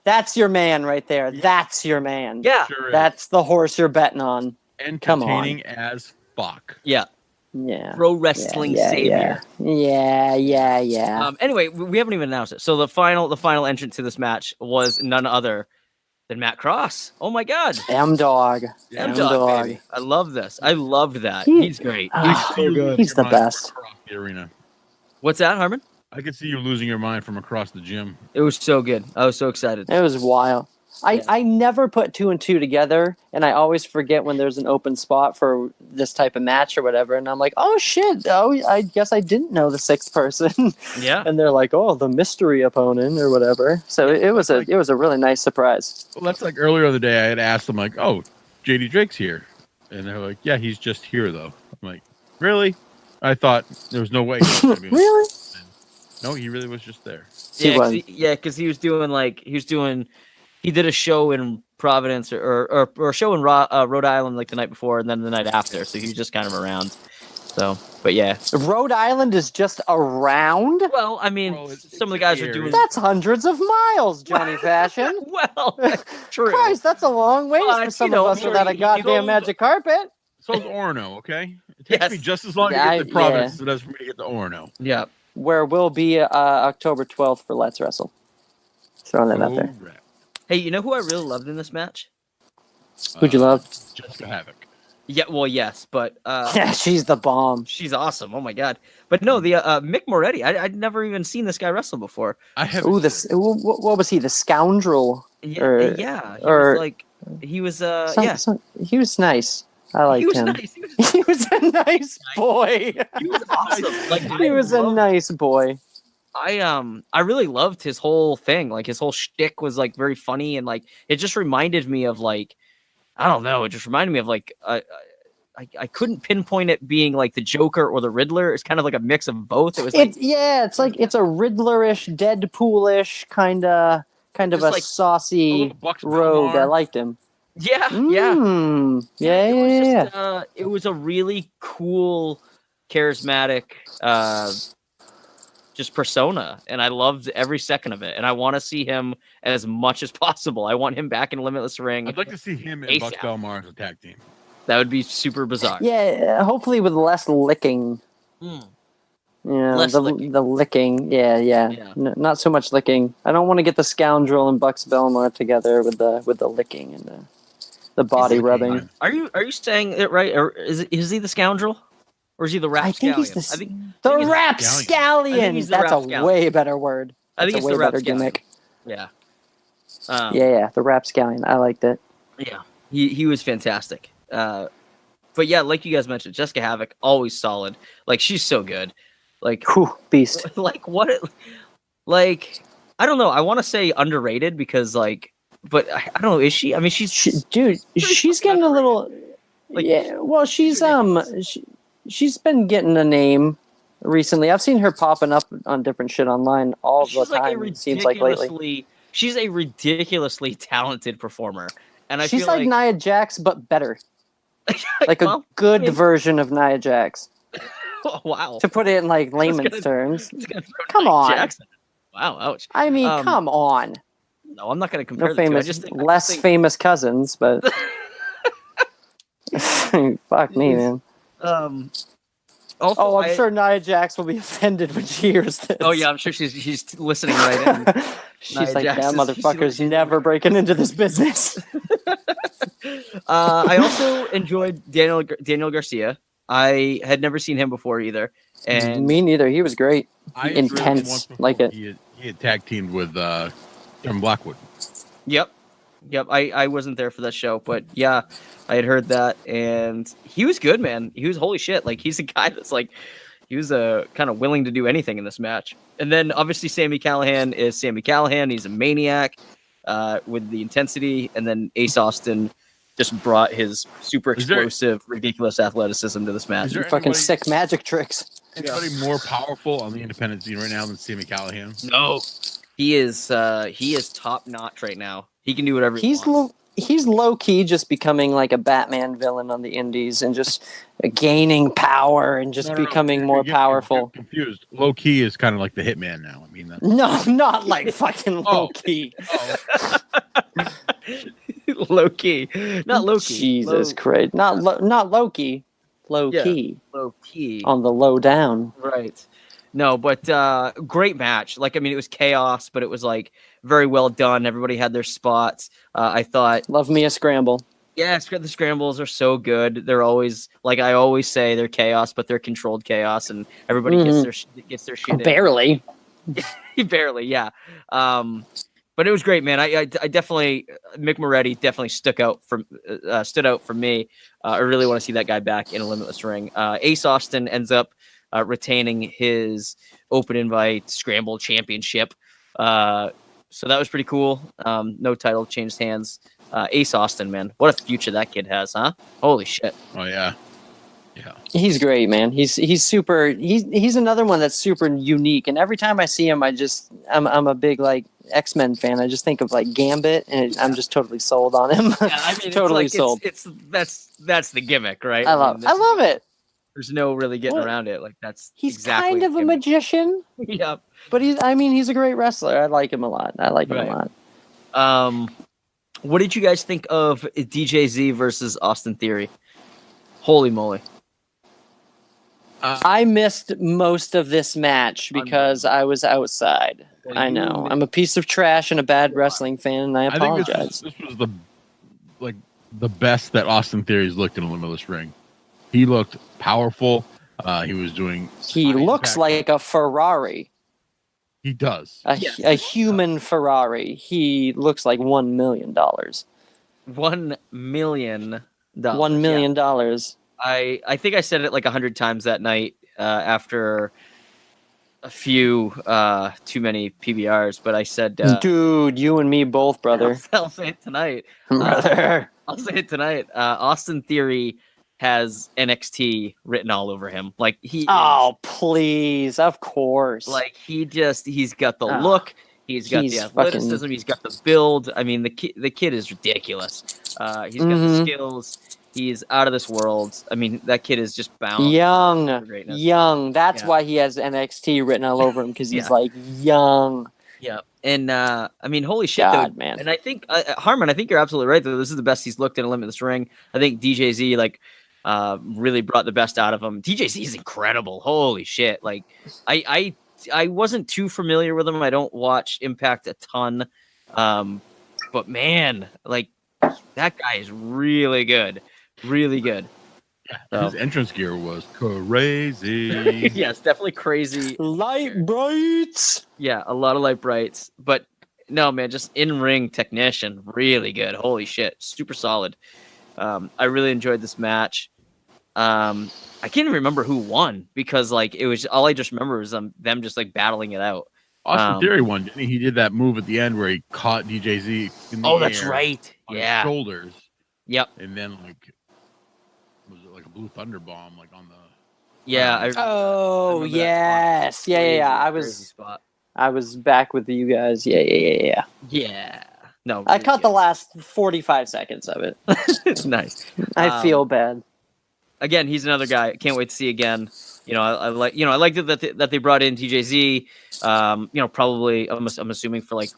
That's your man right there. That's your man. Yeah, Sure is. That's the horse you're betting on. Entertaining as fuck. yeah. Yeah. Pro wrestling savior. Yeah. Anyway, we haven't even announced it. So the final entrant to this match was none other than Matt Cross. Oh my God, M-Dog. M-Dog, baby. I love this. I loved that. He- He's great. Ah, He's so good. He's the best. Across the arena. What's that, Harmon? I could see you losing your mind from across the gym. It was so good. I was so excited. It was wild. Yeah. I never put two and two together, and I always forget when there's an open spot for this type of match or whatever, and I'm like, oh shit, I guess I didn't know the sixth person. Yeah. And they're like, oh, the mystery opponent or whatever. So it was a really nice surprise. Well, that's like earlier in the day. I had asked them like, "Oh, JD Drake's here," and they're like, "Yeah, he's just here though." I'm like, "Really?" I thought there was no way. He was gonna be Really? No, he really was just there. He was. Because he did a show in Providence or a show in Rhode Island like the night before and then the night after. So he was just kind of around. So, but yeah. Rhode Island is just around? Well, I mean, Well, some of the guys are it's doing. That's hundreds of miles, Johnny Fashion. Well, true. Christ, that's a long ways Well, for some you of know, us without a you goddamn know- magic carpet. So's Orono, okay? It takes Yes. me just as long to Yeah, get to Providence as it does for me to get to Orono. Yeah. Where we'll be October 12th for Let's Wrestle. Throwing that out there. Correct. Hey, you know who I really loved in this match? Who'd you love? Jessica Havoc. Yeah, well, yes, but Yeah, she's the bomb. she's awesome. Oh my God! But no, the Mick Moretti. I'd never even seen this guy wrestle before. I have. Ooh, what was he? The scoundrel? Yeah, Or- yeah. or- He was He was nice. I liked he was him. nice. He was, He was a nice boy. he was awesome. Like He was a loved- nice boy. I really loved his whole thing. Like his whole shtick was like very funny and like it just reminded me of like I don't know. It just reminded me of like I couldn't pinpoint it being like the Joker or the Riddler. It's kind of like a mix of both. It was like It's like it's a Riddlerish, Deadpoolish kind of Just a like- saucy Bucks rogue. Belmar. I liked him. yeah. It was a really cool, charismatic, just persona, and I loved every second of it. And I want to see him as much as possible. I want him back in Limitless Ring. I'd like to see him and ASAP. Bucks Belmar as a tag team. That would be super bizarre. Yeah, hopefully with less licking. Mm. Yeah, Less the licking. the licking. Yeah. Yeah. Not so much licking. I don't want to get the scoundrel and Bucks Belmar together with the licking and The body it- rubbing. Are you saying it right, or is he the scoundrel, or is he the I think he's rapscallion? the think he's- rapscallion. I think he's the That's a rapscallion. way better word. I That's think a it's way the better rapscallion. gimmick. Yeah. Yeah, the rapscallion. I liked it. Yeah. He was fantastic. But yeah, like you guys mentioned, Jessica Havoc, always solid. Like, she's so good. Like, Whew, beast. like what? Like, I don't know. I want to say underrated because, like, but I don't know. Is she? I mean, she's She's getting a little. Like, Yeah, well, she's ridiculous. she's been getting a name recently. I've seen her popping up on different shit online all the she's like time. It seems like lately. She's a ridiculously talented performer, and I She's feel like Nia Jax, but better. Like a well, good I mean- version of Nia Jax. Oh, wow. To put it in like layman's gonna- terms. Just gonna throw Come Nia on. Jackson. Wow, ouch. I mean, come on. No, I'm not going to compare No the two. I famous, just think, less famous cousins, but fuck me, man. Also, Oh, I'm sure Nia Jax will be offended when she hears this. Oh yeah, I'm sure she's listening right in. She's Nia like, Jax that is- motherfucker's never breaking into this business. I also enjoyed Daniel Garcia. I had never seen him before either, and Me neither. He was great. I Intense, once before like it. He had tag teamed with Kevin Blackwood. Yep. I wasn't there for that show, but yeah, I had heard that, and he was good, man. He was holy shit. Like, he's a guy that's like, he was kind of willing to do anything in this match. And then obviously Sami Callihan is Sami Callihan. He's a maniac with the intensity, and then Ace Austin just brought his super explosive, ridiculous athleticism to this match. Fucking sick magic tricks. Anybody more powerful on the independent scene right now than Sami Callihan? No, he is top notch right now. He can do whatever he wants. He's low key just becoming like a Batman villain on the indies and just gaining power and just becoming more powerful. Confused. Low key is kind of like the Hitman now. I mean, that's... No, not like fucking low key. Low key, not low key. Jesus Christ, not Loki. Low key. Low key on the low down. Right. No, but great match. Like, I mean, it was chaos, but it was like very well done. Everybody had their spots. I thought, love me a scramble. Yeah, the scrambles are so good. They're always, like I always say, they're chaos, but they're controlled chaos, and everybody gets their shit. Barely. Barely, yeah. But it was great, man. I definitely, Mick Moretti definitely stood out for me. I really want to see that guy back in a Limitless ring. Ace Austin ends up retaining his open invite scramble championship. So that was pretty cool. No title changed hands. Ace Austin, man, what a future that kid has, huh? Holy shit. Oh yeah. Yeah. He's great, man. He's super. He's another one that's super unique. And every time I see him, I'm a big like X-Men fan. I just think of like Gambit, and I'm just totally sold on him. Yeah, I mean, totally sold. That's the gimmick, right? I love it. There's no really getting around it. Like, that's he's exactly kind of a magician. Yeah, but he's a great wrestler. I like him a lot. Him a lot. What did you guys think of DJZ versus Austin Theory? Holy moly. I missed most of this match because I was outside. Well, I know. I'm a piece of trash and a bad wrestling fan, and I apologize. This was the best that Austin Theory's looked in a Limitless ring. He looked powerful. He was doing. He looks like a Ferrari. He does. A human Ferrari. He looks like $1 million. $1 million. $1 million. I think I said it like 100 times that night after a few too many PBRs, but I said, dude, you and me both, brother. I'll say it tonight. Brother. I'll say it tonight. Austin Theory has NXT written all over him. Like please, of course. Like he's got the look, he's got the athleticism, he's got the build. I mean, the kid is ridiculous. He's got the skills. He's out of this world. I mean, that kid is just bound. Young. That's why he has NXT written all over him, because he's like young. Yeah. And I mean, holy shit, God, man. And I think Harmon, I think you're absolutely right, though. This is the best he's looked in a Limitless ring. I think DJZ really brought the best out of him. DJZ is incredible. Holy shit. Like I wasn't too familiar with him. I don't watch Impact a ton. But man, like That guy is really good. Really good. So. His entrance gear was crazy. Yes, definitely crazy. Light brights. Yeah, a lot of light brights. But no, man, just in-ring technician. Really good. Holy shit. Super solid. I really enjoyed this match. I can't even remember who won because like it was all I just remember was them just like battling it out. Austin Theory won, didn't he? He did that move at the end where he caught DJZ in the air. That's right. On Yeah. his shoulders. Yep. And then like was it like a blue thunder bomb like on the Yeah. I Oh yes, yeah. I was back with you guys. Yeah. Yeah. No, I caught the last 45 seconds of it. It's nice. I feel bad. Again, he's another guy. I can't wait to see again. You know, I like. You know, I liked it that they brought in TJZ. You know, probably I'm assuming for like,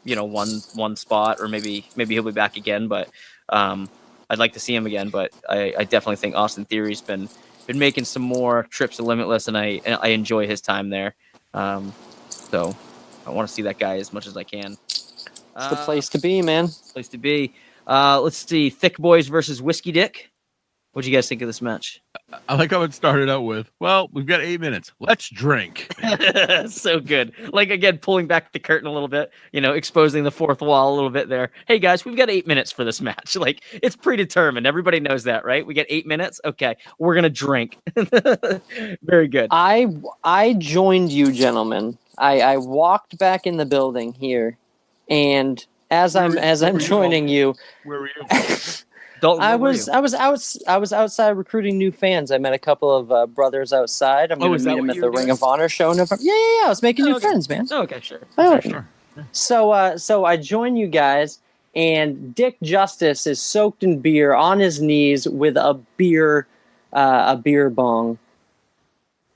you know, one spot or maybe he'll be back again. But I'd like to see him again. But I definitely think Austin Theory's been making some more trips to Limitless, and I enjoy his time there. So I want to see that guy as much as I can. It's the place to be, man. Place to be. Let's see. Thick Boys versus Whiskey Dick. What do you guys think of this match? I like how it started out with, well, we've got 8 minutes. Let's drink. So good. Like, again, pulling back the curtain a little bit, you know, exposing the fourth wall a little bit there. Hey, guys, we've got 8 minutes for this match. Like, it's predetermined. Everybody knows that, right? We got 8 minutes. Okay, we're going to drink. Very good. I joined you, gentlemen. I walked back in the building here, and as I'm joining you, Where were you? Dalton, I was outside recruiting new fans. I met a couple of brothers outside. I'm going to meet them at the Ring of Honor show. Yeah. I was making new friends, man. Oh, okay, sure. Sure. So I join you guys, and Dick Justice is soaked in beer on his knees with a beer bong.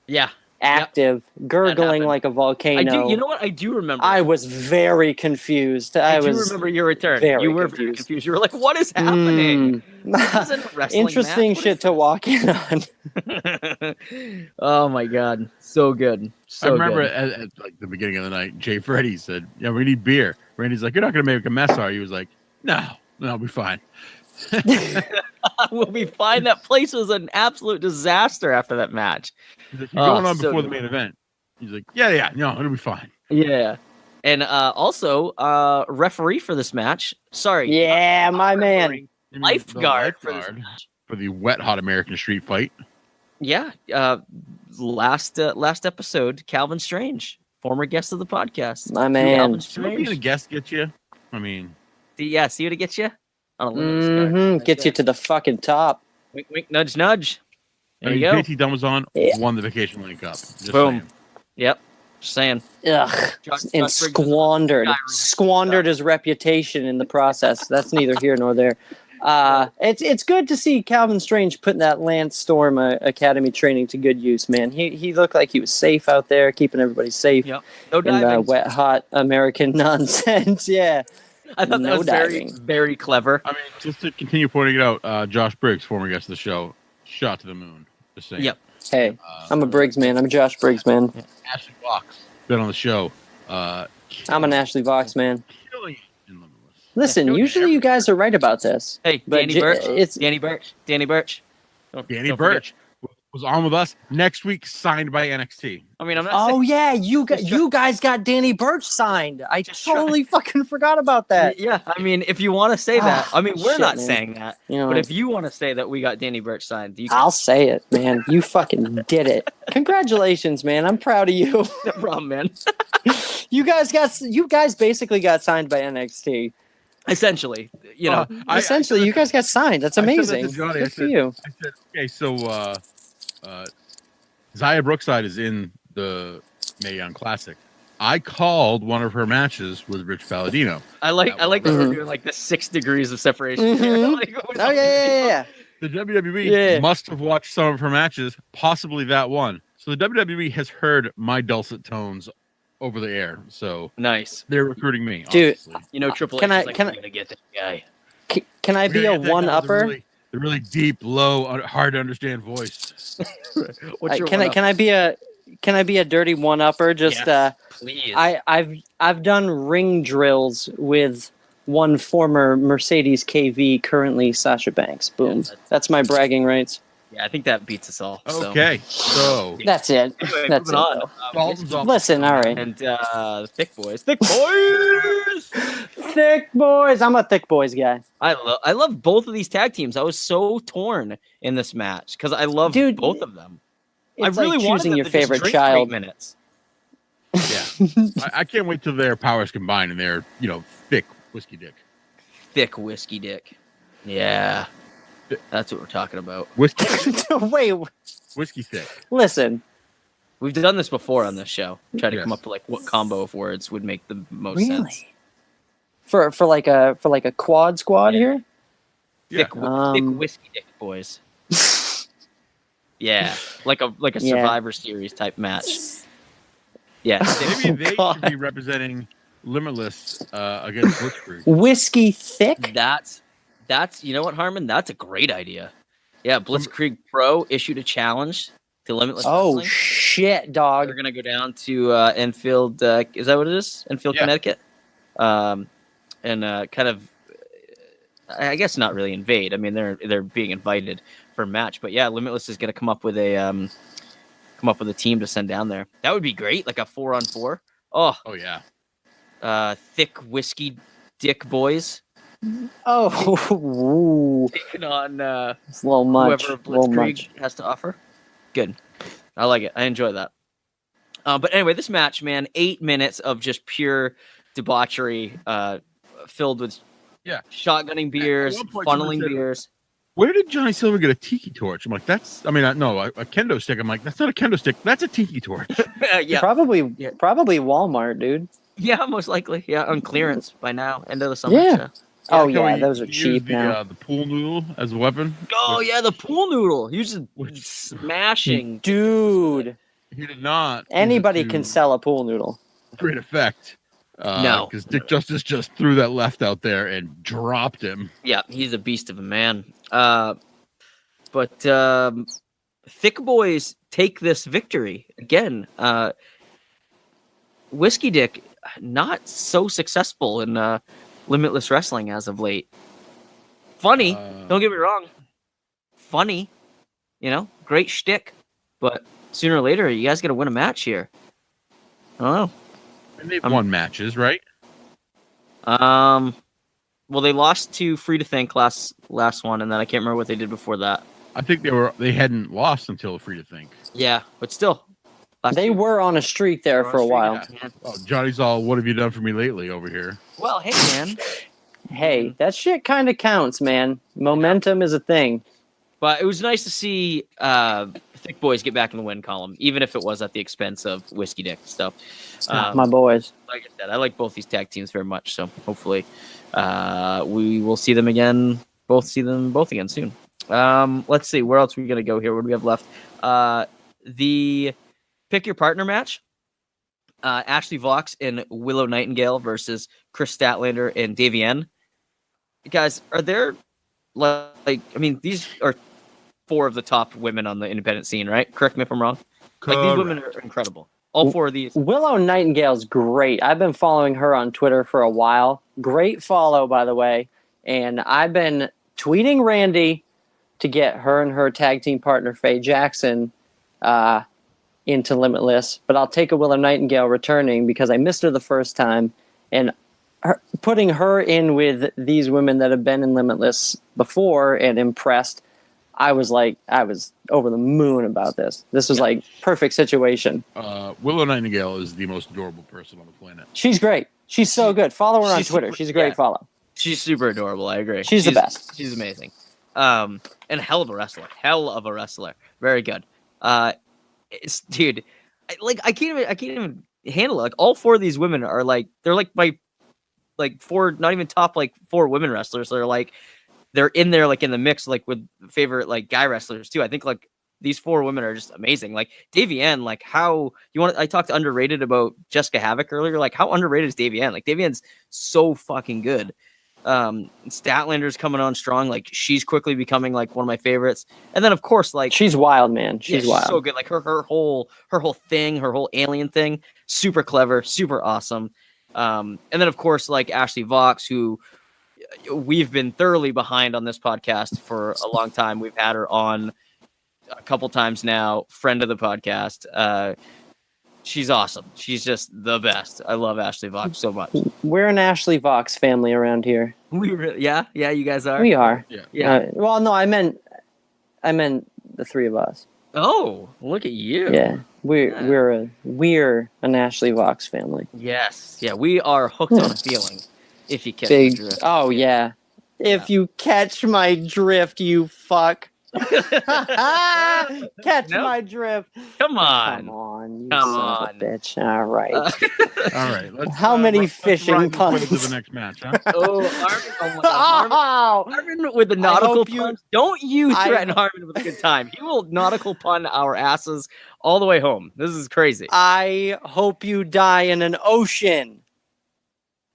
Yeah. Active, gurgling like a volcano. You know what? I do remember. I was very confused. I do remember your return. You were very confused. You were like, what is happening? This isn't a wrestling Interesting match. shit to walk in on. Oh my god. So good. So I remember good. at like the beginning of the night, Jay Freddy said, yeah, we need beer. Randy's like, you're not going to make a mess, are you? He was like, no, we'll be fine. We'll be fine. That place was an absolute disaster after that match. He's like, you're going on before the main event. He's like, yeah, no, it'll be fine. Yeah. And also, referee for this match. Sorry. Yeah, my man. Lifeguard for this match. For the wet hot American street fight. Yeah. Last episode, Calvin Strange, former guest of the podcast. My man. Calvin Strange. Being a guest get you? I mean. Yeah, see what it gets you? Get you to the fucking top. Wink, wink, nudge, nudge. There you go. JT Dunn was on, won the Vacation Link Cup. Just Boom. saying. Yep. Just saying. Ugh. And squandered his reputation in the process. That's neither here nor there. It's good to see Calvin Strange putting that Lance Storm Academy training to good use, man. He looked like he was safe out there, keeping everybody safe. Yep. No in diving. wet, hot American nonsense. Yeah. I thought that was very, very clever. I mean, just to continue pointing it out, Josh Briggs, former guest of the show, shot to the moon. Just saying. Yep. Hey, I'm a Briggs man. I'm a Josh Briggs man. Ashley Fox, been on the show. I'm an Ashley Fox man. Killing it in Limitless. Listen, usually you guys are right about this. Hey, but Danny Burch. it's Danny Burch. Danny Burch. Danny Burch was on with us next week, signed by NXT. I mean, I'm not saying, yeah, you guys got Danny Burch signed. I totally fucking forgot about that. Yeah, I mean, if you want to say that, I mean, we're not saying that. You know, but if you want to say that we got Danny Burch signed, I'll say it, man. You fucking did it. Congratulations, man. I'm proud of you. No problem, man. You guys basically got signed by NXT. Essentially, you know. You guys got signed. That's amazing. Good for you. I said, okay, so Zaya Brookside is in the Mae Young Classic. I called one of her matches with Rich Palladino. I like that we're doing like the 6 degrees of separation. Mm-hmm. Yeah. The WWE must have watched some of her matches, possibly that one. So the WWE has heard my dulcet tones over the air. So nice. They're recruiting me, dude. Honestly. You know, Triple H is I'm gonna get that guy. Can I be a one-upper? The really deep, low, hard to understand voice. Can I be a dirty one-upper? Just please. I've done ring drills with one former Mercedes KV, currently Sasha Banks. Boom. Yeah, that's my bragging rights. Yeah, I think that beats us all. Okay, so That's it. Anyway, That's it. moving on. Though. Dalton's off. Listen, all right. And thick boys. Thick boys! Thick boys. I'm a thick boys guy. I love both of these tag teams. I was so torn in this match because I love both of them. It's I really like wanted choosing them your to just favorite drink child. 8 minutes. Yeah, I can't wait till their powers combine and they're thick whiskey dick. Thick whiskey dick. Yeah, that's what we're talking about. Whiskey, Wait, whiskey thick. listen. We've done this before on this show. Try to Yes. come up with what combo of words would make the most Really? sense. For like a quad squad here? Yeah. Thick Um, whiskey dick boys. Yeah, like a Yeah. Survivor Series type match. Yeah, Maybe they God. should be representing Limitless against Blitzkrieg. Whiskey thick? that's you know what, Harmon? That's a great idea. Yeah, Blitzkrieg Pro issued a challenge to Limitless Oh Wrestling. shit, dog. They're gonna go down to Enfield. Is that what it is? Enfield, Yeah. Connecticut, and kind of, I guess not really invade. I mean, they're being invited for a match, but yeah, Limitless is gonna come up with a team to send down there. That would be great, like a 4-on-4. Oh, Oh yeah. thick whiskey dick boys Oh, ooh. taking on It's a little much. whoever A little Blitzkrieg much. has to offer. Good. I like it. I enjoy that. But anyway, this match, man, 8 minutes of just pure debauchery, filled with shotgunning beers, one point funneling someone said- beers. Where did Johnny Silver get a tiki torch? I'm like, a kendo stick. I'm like, that's not a kendo stick. That's a tiki torch. Yeah, Probably Walmart, dude. yeah, most likely. Yeah, on clearance by now. End of the summer. Yeah. so. Oh Can yeah, we those are use cheap now. The pool noodle as a weapon. Oh yeah, the pool noodle. He was Which- smashing. Dude, He did not. use it anybody to can sell a pool noodle. great effect. No. because Dick Justice just threw that left out there and dropped him. Yeah, he's a beast of a man. But thick boys take this victory again. Whiskey Dick not so successful in Limitless Wrestling as of late. Funny, don't get me wrong. Funny, great shtick. But sooner or later, you guys got to win a match here. I don't know. And they've won matches, right? Well, they lost to Free to Think last one, and then I can't remember what they did before that. I think they hadn't lost until Free to Think. Yeah, but still, They were on a streak there for a while. Yeah. Oh, Johnny's all, what have you done for me lately over here? Well, hey man, Hey, that shit kind of counts, man. Momentum is a thing. but it was nice to see Thick Boys get back in the win column, even if it was at the expense of Whiskey Dick stuff. My boys. Like I said, I like both these tag teams very much, so hopefully we will see them again. Both again soon. Let's see, where else are we gonna go here? What do we have left? The pick your partner match. Ashley Vox and Willow Nightingale versus Chris Statlander and Davienne. Guys, are there these are 4 of the top women on the independent scene, right? Correct me if I'm wrong. Like, these women are incredible. All 4 of these. Willow Nightingale's great. I've been following her on Twitter for a while. Great follow, by the way. And I've been tweeting Randy to get her and her tag team partner, Faye Jackson, into Limitless. But I'll take a Willow Nightingale returning because I missed her the first time. And putting her in with these women that have been in Limitless before and impressed, I was over the moon about this. This was like perfect situation. Willow Nightingale is the most adorable person on the planet. She's great. She's so good. Follow her on She's Twitter. super- She's a great yeah. follow. She's super adorable. I agree. She's the best. She's amazing. And a hell of a wrestler. Hell of a wrestler. Very good. Dude, I can't even handle it. Like, all 4 of these women are they're my 4, not even top 4 women wrestlers. They're in there in the mix with favorite guy wrestlers too. I think these 4 women are just amazing. Davienne, I talked underrated about Jessica Havoc earlier. How underrated is Davienne? Davienne's so fucking good. Statlander's coming on strong. She's quickly becoming one of my favorites. And then of course She's wild, man. She's wild. so good. Her whole thing, her whole alien thing, super clever, super awesome. And then of course Ashley Vox, who we've been thoroughly behind on this podcast for a long time. We've had her on a couple times now, friend of the podcast. She's awesome. She's just the best. I love Ashley Vox so much. We're an Ashley Vox family around here. Yeah, you guys are. We are. Yeah. Well, no, I meant the three of us. Oh, look at you. Yeah, we're an Ashley Vox family. Yes. Yeah, we are hooked on a feeling. If you catch Big. the drift. Oh yeah. If you catch my drift, you fuck. Catch my drift. Come on. Come on, you Come son on. of a bitch. All right. All right. Let's, How many let's fishing ride this way puns? to the next match, huh? Oh, Harmon, oh my God. Harmon with the nautical hope you- pun. Don't you threaten Harmon with a good time. He will nautical pun our asses all the way home. This is crazy. I hope you die in an ocean.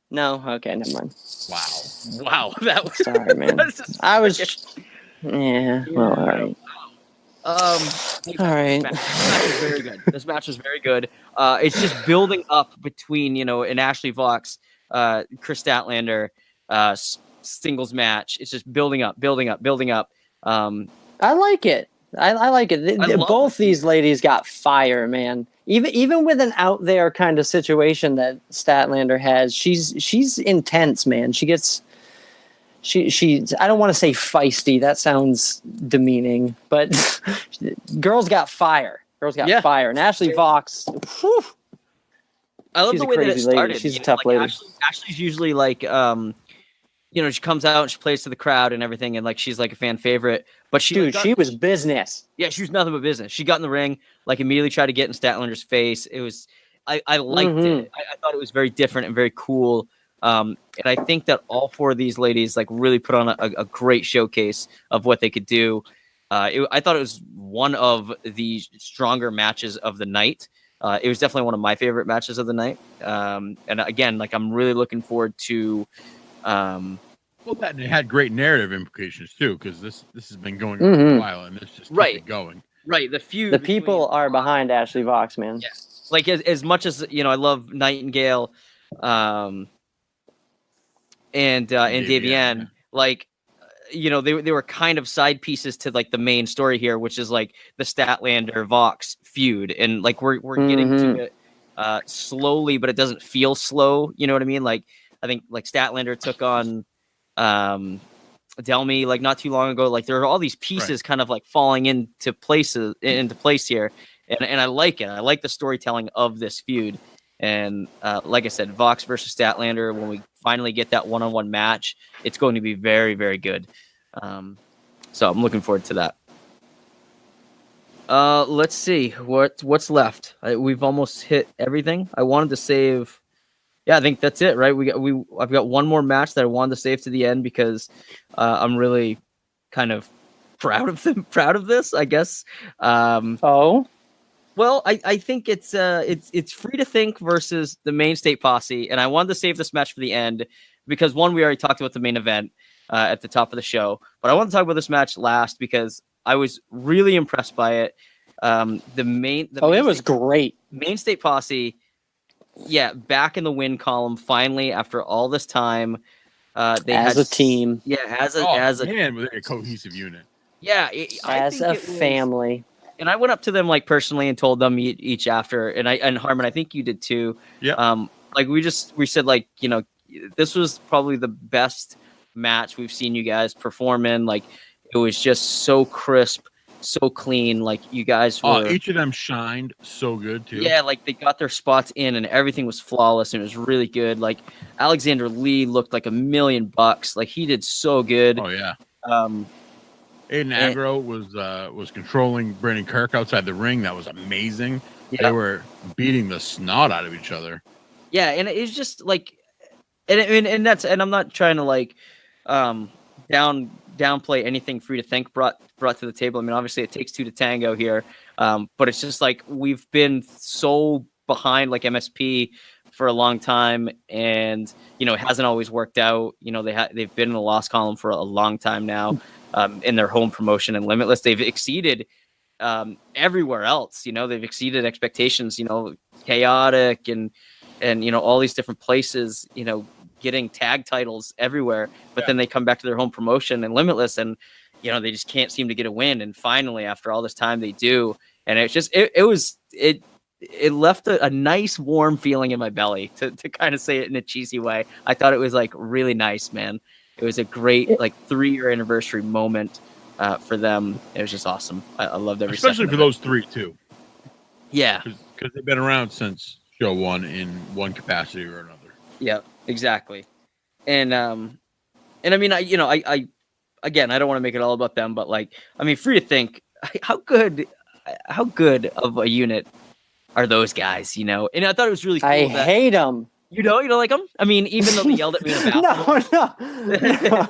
No, okay, never mind. Wow. That was Sorry, man. I was. Yeah. Well, all right. All right. This match was very good. This match was very good. It's just building up between, an Ashley Vox, Chris Statlander singles match. It's just building up. I like it. I like it. Both these ladies got fire, man. Even with an out there kind of situation that Statlander has, she's intense, man. She's I don't want to say feisty. That sounds demeaning, but girls got fire. Fire. And Ashley Vox, whew, I love she's the a way that it crazy lady. started. She's a tough lady. Ashley's usually like, she comes out and she plays to the crowd and everything, and like she's like a fan favorite. But she was business. Yeah, she was nothing but business. She got in the ring, like immediately tried to get in Statlander's face. It was, I liked it. I thought it was very different and very cool. And I think that all four of these ladies like really put on a great showcase of what they could do. I thought it was one of the stronger matches of the night. It was definitely one of my favorite matches of the night. And again, like I'm really looking forward to. Well, that it had great narrative implications too, because this has been going on for a while, and it's just keeps it going. Right, the feud. The people are behind Ashley Vox, man. Yeah, like as much as I love Nightingale, and Davienne, like they were kind of side pieces to like the main story here, which is like the Statlander Vox feud, and like we're getting to it slowly, but it doesn't feel slow. You know what I mean? Like I think like Statlander took on Delmy like not too long ago. Like there are all these pieces kind of like falling into place here, and I like it. I like the storytelling of this feud. And like I said, Vox versus Statlander, when we finally get that one-on-one match, it's going to be very, very good. So I'm looking forward to that. Let's see what's left. We've almost hit everything. I wanted to save. Yeah, I think that's it, right? I've got one more match that I wanted to save to the end because I'm really kind of proud of this, I guess. Well, I think it's Free to Think versus the Maine State Posse, and I wanted to save this match for the end because one, we already talked about the main event at the top of the show, but I want to talk about this match last because I was really impressed by it. It was great. Maine State Posse, back in the win column finally after all this time. They as had a team, as a man, with a cohesive unit. Yeah, as a family. And I went up to them like personally and told them each after, and Harmon, I think you did too. Yeah. Like we said, like, this was probably the best match we've seen you guys perform in. Like it was just so crisp, so clean. Like you guys were. Each of them shined so good too. Yeah, like they got their spots in, and everything was flawless, and it was really good. Like Alexander Lee looked like $1,000,000. Like he did so good. Oh yeah. Aiden Agro was controlling Brandon Kirk outside the ring. That was amazing. Yeah. They were beating the snot out of each other. Yeah, and it's just like, and I'm not trying to like downplay anything Free to Think brought to the table. I mean, obviously it takes two to tango here, but it's just like we've been so behind like MSP for a long time, and it hasn't always worked out. They've been in the loss column for a long time now. In their home promotion and Limitless, they've exceeded everywhere else. They've exceeded expectations. Chaotic and all these different places. getting tag titles everywhere, but then they come back to their home promotion and Limitless, and they just can't seem to get a win. And finally, after all this time, they do, and it's just it left a nice warm feeling in my belly, to kind of say it in a cheesy way. I thought it was like really nice, man. It was a great like 3-year anniversary moment for them. It was just awesome. I loved every second especially for of those 3 too. Yeah, because they've been around since show 1 in one capacity or another. yeah, exactly. And I mean, I again, I don't want to make it all about them, but like, I mean, Free to Think, how good of a unit are those guys? And I thought it was really cool. I hate them. You don't like them? I mean, even though they yelled at me in the bathroom. No.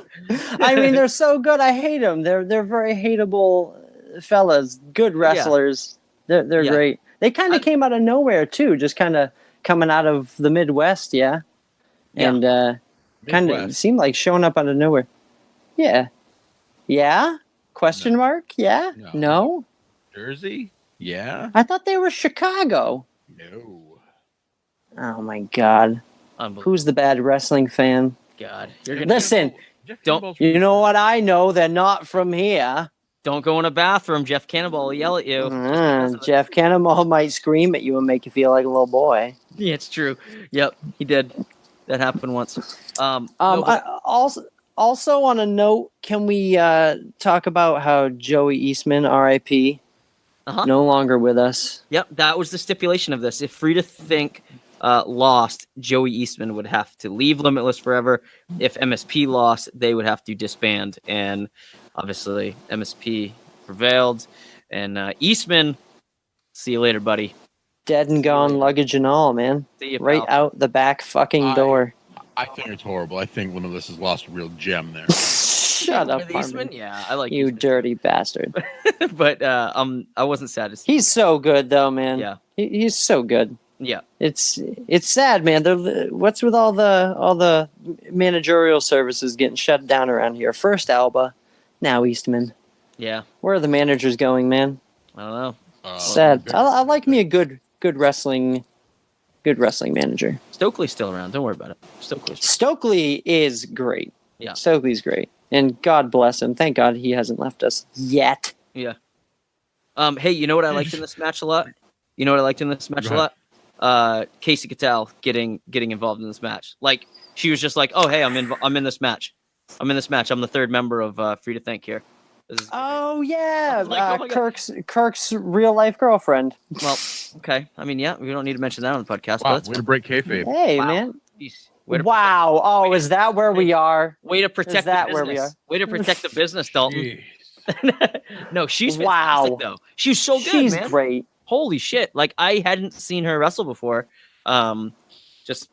I mean, they're so good. I hate them. They're very hateable fellas. Good wrestlers. They're great. They kind of came out of nowhere too, just kind of coming out of the Midwest, yeah. And kind of seemed like showing up out of nowhere. Yeah. Yeah? Question mark? Yeah? No? Jersey? Yeah. I thought they were Chicago. No. Oh my God. Who's the bad wrestling fan? God. Listen, don't. You know what I know? They're not from here. Don't go in a bathroom. Jeff Cannonball will yell at you. Jeff Cannonball might scream at you and make you feel like a little boy. Yeah, it's true. Yep, he did. That happened once. Also on a note, can we talk about how Joey Eastman, RIP, no longer with us? Yep, that was the stipulation of this. If Free to Think lost, Joey Eastman would have to leave Limitless forever. If MSP lost, they would have to disband. And obviously, MSP prevailed. And Eastman, see you later, buddy. Dead and gone, luggage and all, man. See you, right pal. out the back fucking door. I think it's horrible. I think one of us has lost a real gem there. Shut up, Eastman. Yeah, I like you Eastman. Dirty bastard. But I wasn't sad to see. He's so good, though, man. Yeah, he's so good. Yeah, it's sad, man. What's with all the managerial services getting shut down around here? First Alba, now Eastman. Yeah, where are the managers going, man? I don't know. Sad. I like me a good wrestling manager. Stokely's still around. Don't worry about it. Stokely is great. Yeah, Stokely's great, and God bless him. Thank God he hasn't left us yet. Yeah. Hey, you know what I liked in this match a lot? Casey Cattell getting involved in this match. Like, she was just like, "Oh, hey, I'm in this match. I'm the third member of Free to Think here." Oh yeah, like, oh Kirk's real life girlfriend. Well, okay. I mean, yeah, we don't need to mention that on the podcast. Wow, but way to break kayfabe. Hey, man. Wow. Oh, is that where we are? Way to protect the business. Where we are? Way to protect the business, Dalton. No, she's fantastic, though. She's so good, she's man. She's great. Holy shit! Like, I hadn't seen her wrestle before, just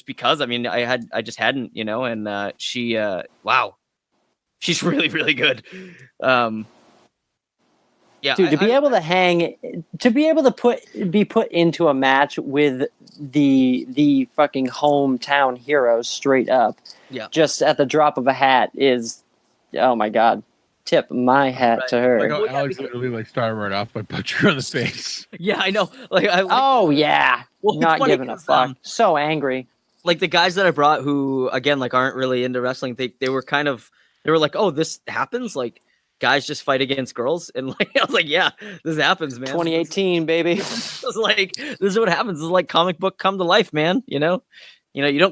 because. I mean, I just hadn't, and she, wow, she's really, really good. Yeah, dude, to be able to be put into a match with the fucking hometown heroes straight up, just at the drop of a hat is, oh my God. Tip my hat to her. Like how Alex literally started right off by punching her in the face. Yeah, I know. Oh yeah, not giving a fuck. So angry. Like the guys that I brought, who again aren't really into wrestling, they were like, oh, this happens. Like guys just fight against girls, and like I was like, yeah, this happens, man. 2018, baby. I was like, this is what happens. This is like comic book come to life, man. You don't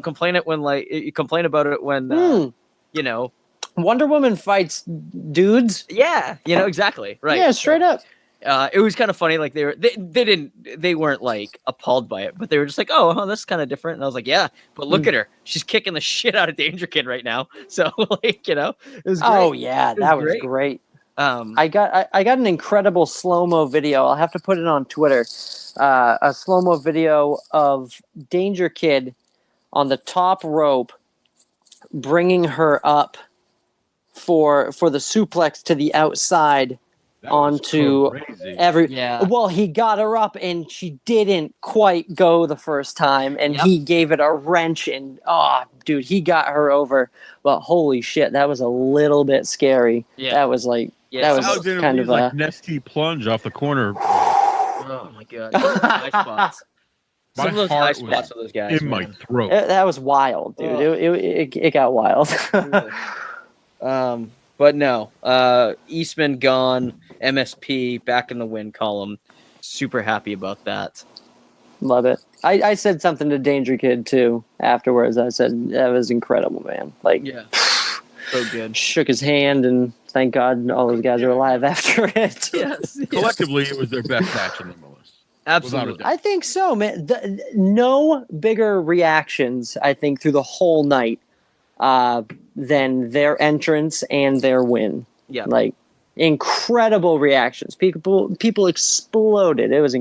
complain it when you complain about it when Wonder Woman fights dudes. Yeah, exactly. Right. Yeah, straight up. It was kind of funny. Like they weren't like appalled by it, but they were just like, oh, that's kind of different. And I was like, yeah, but look at her. She's kicking the shit out of Danger Kid right now. So like, it was great. Oh yeah, that was great. I got an incredible slow-mo video. I'll have to put it on Twitter. A slow-mo video of Danger Kid on the top rope, bringing her up for the suplex to the outside onto well, he got her up and she didn't quite go the first time, and he gave it a wrench, and dude, he got her over. But holy shit, that was a little bit scary. That was like that was kind of like Nesty plunge off the corner. Oh my God. Some of those high spots of those guys in my man. throat. That was wild, dude. It got wild. But no, Eastman gone, MSP back in the win column. Super happy about that. Love it. I said something to Danger Kid too afterwards. I said that was incredible, man. Like, yeah, so good. Shook his hand, and thank God all those guys are alive after it. Yes, Collectively, it was their best match in the Limitless. absolutely. I think so, man. No bigger reactions, I think, through the whole night than their entrance and their win. Yeah, Like, incredible reactions. People exploded. It was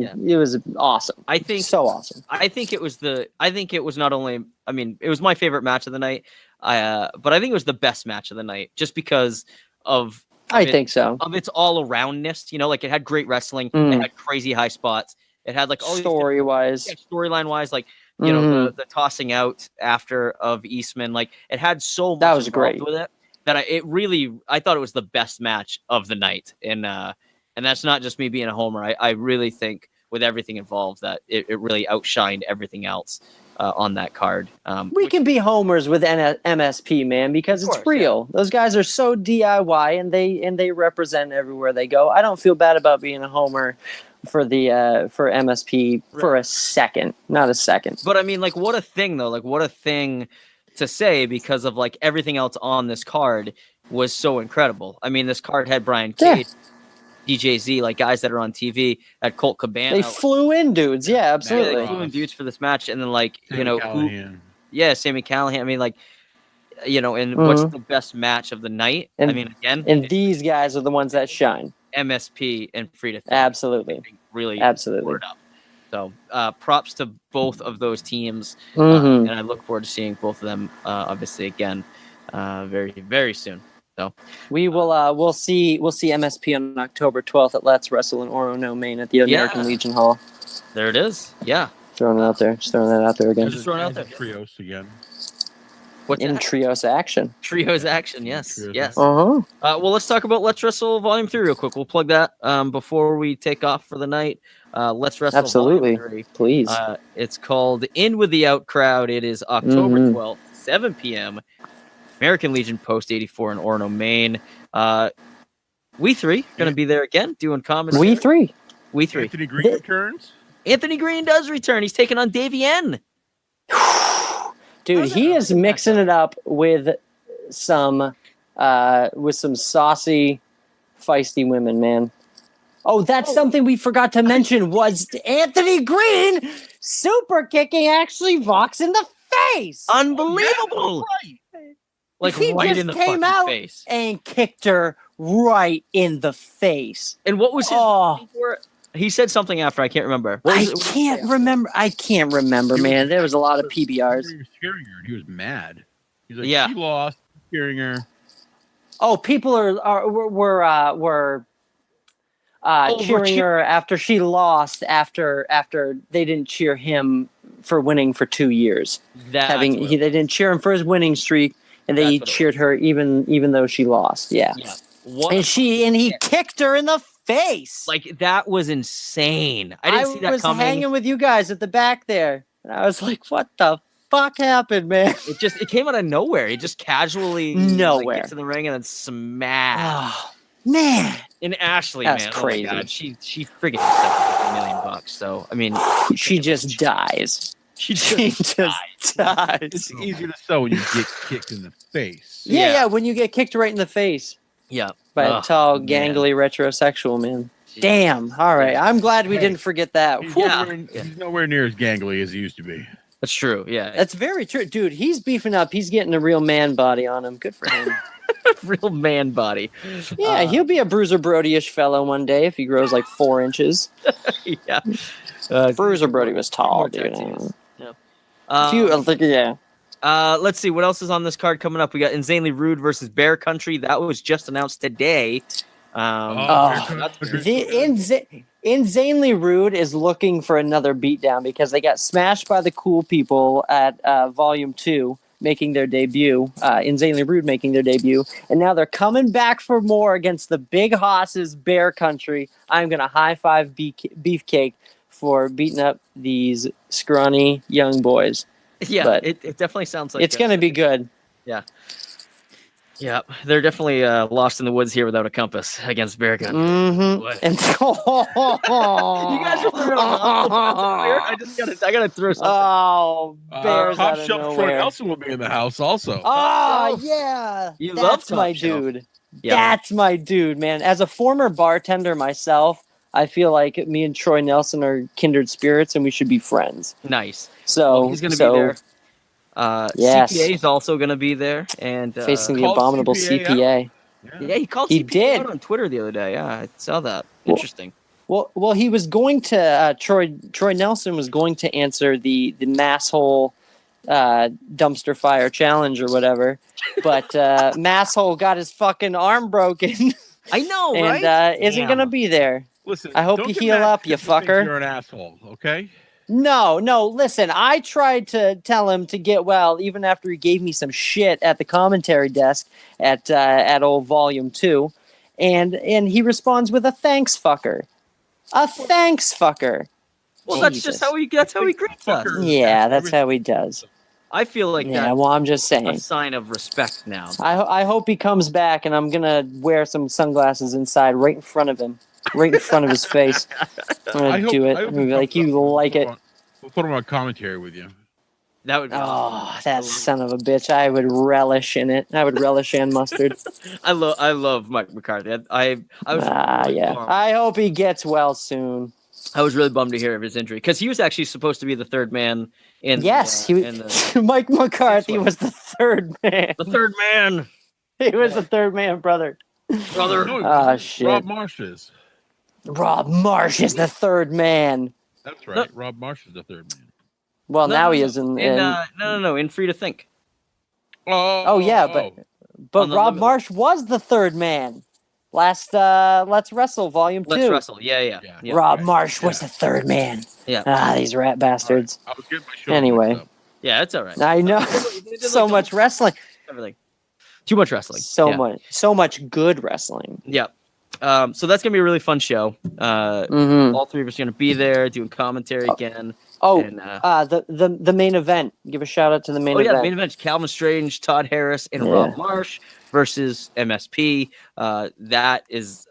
awesome. I think so awesome. I think it was not only. I mean, it was my favorite match of the night. But I think it was the best match of the night, just because of. I think so. Of its all aroundness, like it had great wrestling, it had crazy high spots, it had like all story wise, storyline wise, like the tossing out after of Eastman, like it had so much that was great with it that I thought it was the best match of the night, and that's not just me being a homer. I really think with everything involved that it really outshined everything else on that card. We can be homers with MSP, man, because it's real. Yeah. Those guys are so DIY, and they represent everywhere they go. I don't feel bad about being a homer for MSP for a second, not a second. But I mean, like, what a thing though! Like, what a thing to say, because of like everything else on this card was so incredible. I mean, this card had Brian Cage. Yeah. DJ Z, like guys that are on TV, at Colt Cabana. They flew in dudes. Yeah, absolutely. Yeah, they flew in dudes for this match. And then, like, Sammy Callahan. I mean, like, and what's the best match of the night? And, I mean, again. And these guys are the ones that shine. MSP and Frida. Absolutely. Really. Absolutely. Up. So props to both of those teams. And I look forward to seeing both of them, obviously, again, very, very soon. So we will we'll see MSP on October 12th at Let's Wrestle in Orono, Maine at the American Legion Hall. There it is. Yeah. Throwing it out there. Just throwing that out there again. Just throwing it out there. Trios again. What's in Trios action? Trios action, yes. Yes. Uh-huh. Well, let's talk about Let's Wrestle Volume 3 real quick. We'll plug that before we take off for the night. Let's Wrestle Absolutely. Volume 3. Please. It's called In With the Out Crowd. It is October 12th, 7 p.m., American Legion Post 84 in Orono, Maine. We three going to be there again doing commentary. We three. Anthony Green returns. Anthony Green does return. He's taking on Davey N. Dude, he is mixing it up with some saucy, feisty women, man. Oh, that's something we forgot to mention was Anthony Green super kicking actually Vox in the face. Unbelievable. Like he right just in the came fucking out face and kicked her right in the face. And what was his he said something after, I can't remember. I can't remember, man. There was a lot of PBRs. He was cheering her. He was mad. He's like, she lost, cheering her. Oh, people were cheering her after she lost. After they didn't cheer him for winning for 2 years. They didn't cheer him for his winning streak. And they cheered her even though she lost. Yeah. And he kicked her in the face. Like, that was insane. I didn't see that coming. I was hanging with you guys at the back there. And I was like, what the fuck happened, man? It came out of nowhere. He just casually gets in the ring and then smashed. Oh, man. And Ashley, that's man. crazy. Oh my God. She freaking deserves $1 million. So, I mean. She just dies. She just dies. It's easier to sell when you get kicked in the face. Yeah, when you get kicked right in the face. Yeah. By a tall, gangly retrosexual man. Damn. All right. I'm glad we didn't forget that. He's nowhere near as gangly as he used to be. That's true. Yeah. That's very true. Dude, he's beefing up. He's getting a real man body on him. Good for him. Real man body. Yeah, he'll be a Bruiser Brody-ish fellow one day if he grows like 4 inches. Yeah. Bruiser Brody was tall, dude. Let's see what else is on this card coming up. We got Insanely Rude versus Bear Country. That was just announced today. Insanely Rude is looking for another beatdown because they got smashed by the Cool People at Volume 2, making their debut. Insanely Rude making their debut, and now they're coming back for more against the Big Hosses, Bear Country. I'm gonna high five Beefcake for beating up these scrawny young boys. Yeah, But it definitely sounds like it's going to be good. Yeah. Yeah, they're definitely lost in the woods here without a compass against Bear Gun. Mm-hmm. And You guys are throwing I gotta throw something. Oh, Bears Top out of Shelf Troy nowhere. Nelson will be in the house also. Oh, yeah. You love That's my Top Shelf. dude. Yeah. That's my dude, man. As a former bartender myself, I feel like me and Troy Nelson are kindred spirits and we should be friends. Nice. So Well, he's gonna be there. Yes. CPA is also gonna be there, and facing the Called abominable CPA CPA. yeah, he called He CPA did. out on Twitter the other day. Yeah, I saw that. Well- Interesting. Well, he was going to Troy Nelson was going to answer the masshole dumpster fire challenge or whatever, but masshole got his fucking arm broken I know, and right? isn't Damn. gonna be there. Listen, I hope don't you get heal mad up, you because he thinks fucker. You're an asshole, okay? No, listen, I tried to tell him to get well even after he gave me some shit at the commentary desk at old Volume 2, and he responds with a thanks fucker. A thanks fucker. Well, that's Jesus. just how he greets us. Yeah, that's how he does. I feel like Yeah, that's well, I'm just a saying. sign of respect now. I hope he comes back, and I'm gonna wear some sunglasses inside, right in front of him, right in front of his face. I'm gonna do it. I'm gonna be like, you like it? We'll put him on commentary with you. That would be awesome. Oh, that son of a bitch! I would relish in it. I would relish and mustard. I love Mike McCarthy. I was really Yeah. bummed. I hope he gets well soon. I was really bummed to hear of his injury because he was actually supposed to be the third man in. Yes, in the Mike McCarthy was the third man. the third man, He was the third man, brother. brother. No, Ah, shit. Rob Marsh is. Rob Marsh is the third man. That's right. Rob Marsh is the third man. Well, No, now no, he no. is in. No, in Free to Think. Oh, yeah, but On the Rob Limitless- Marsh was the third man. Last Let's Wrestle Volume 2. Let's Wrestle. Yeah. Rob Marsh was the third man. Yeah. Ah, these rat bastards. I was getting my show Anyway. mixed up. Yeah, it's all right. I know. They did, So like, much wrestling. everything. Too much wrestling. So much good wrestling. Yeah. So that's gonna be a really fun show. Mm-hmm. All three of us are gonna be there doing commentary again. Oh, And, the main event. Give a shout out to the main event. The main event: Calvin Strange, Todd Harris, and Yeah. Rob Marsh versus MSP. That is,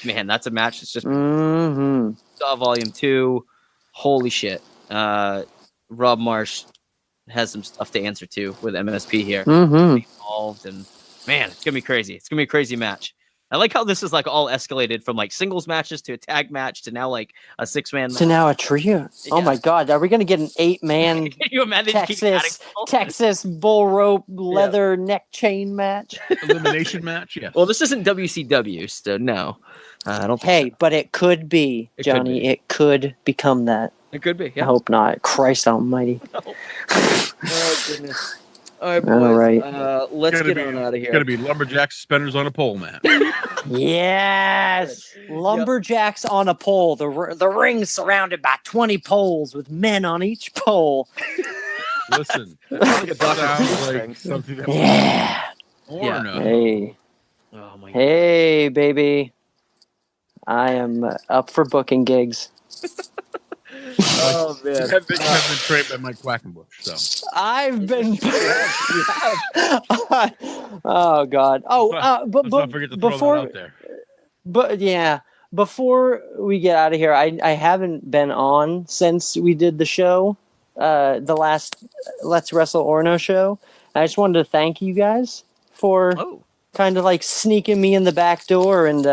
man, that's a match that's just Mm-hmm. saw Volume 2. Holy shit! Rob Marsh has some stuff to answer to with MSP here. Mm-hmm. Involved, and man, it's gonna be crazy. It's gonna be a crazy match. I like how this is like all escalated from like singles matches to a tag match to now like a 6-man. So now a trio. Oh Yeah. my God, are we gonna get an 8-man Can you imagine? Keep adding people? Texas bull rope leather neck chain match? Elimination match, yes. Well, this isn't WCW, so no. I don't think Hey, but it could be, It could Johnny. be. It could become that. it could be. I Yeah. hope not. Christ Almighty. Oh goodness. All right, boys. All right. Let's Gonna get be- on out of It's here. going to be lumberjack suspenders on a pole match. Yes, lumberjacks on a pole. The ring surrounded by 20 poles with men on each pole. Listen, like a Dr. sounds Seuss like thing. something that Yeah. or Yeah. no. Hey, Oh my god. hey, baby. I am up for booking gigs. Oh You man. have been trained by Mike Quackenbush, so I've been. Oh God. Oh, let's not forget to throw before, that out there. but yeah, before we get out of here, I haven't been on since we did the show, the last Let's Wrestle Orno show. I just wanted to thank you guys for Oh. kind of like sneaking me in the back door and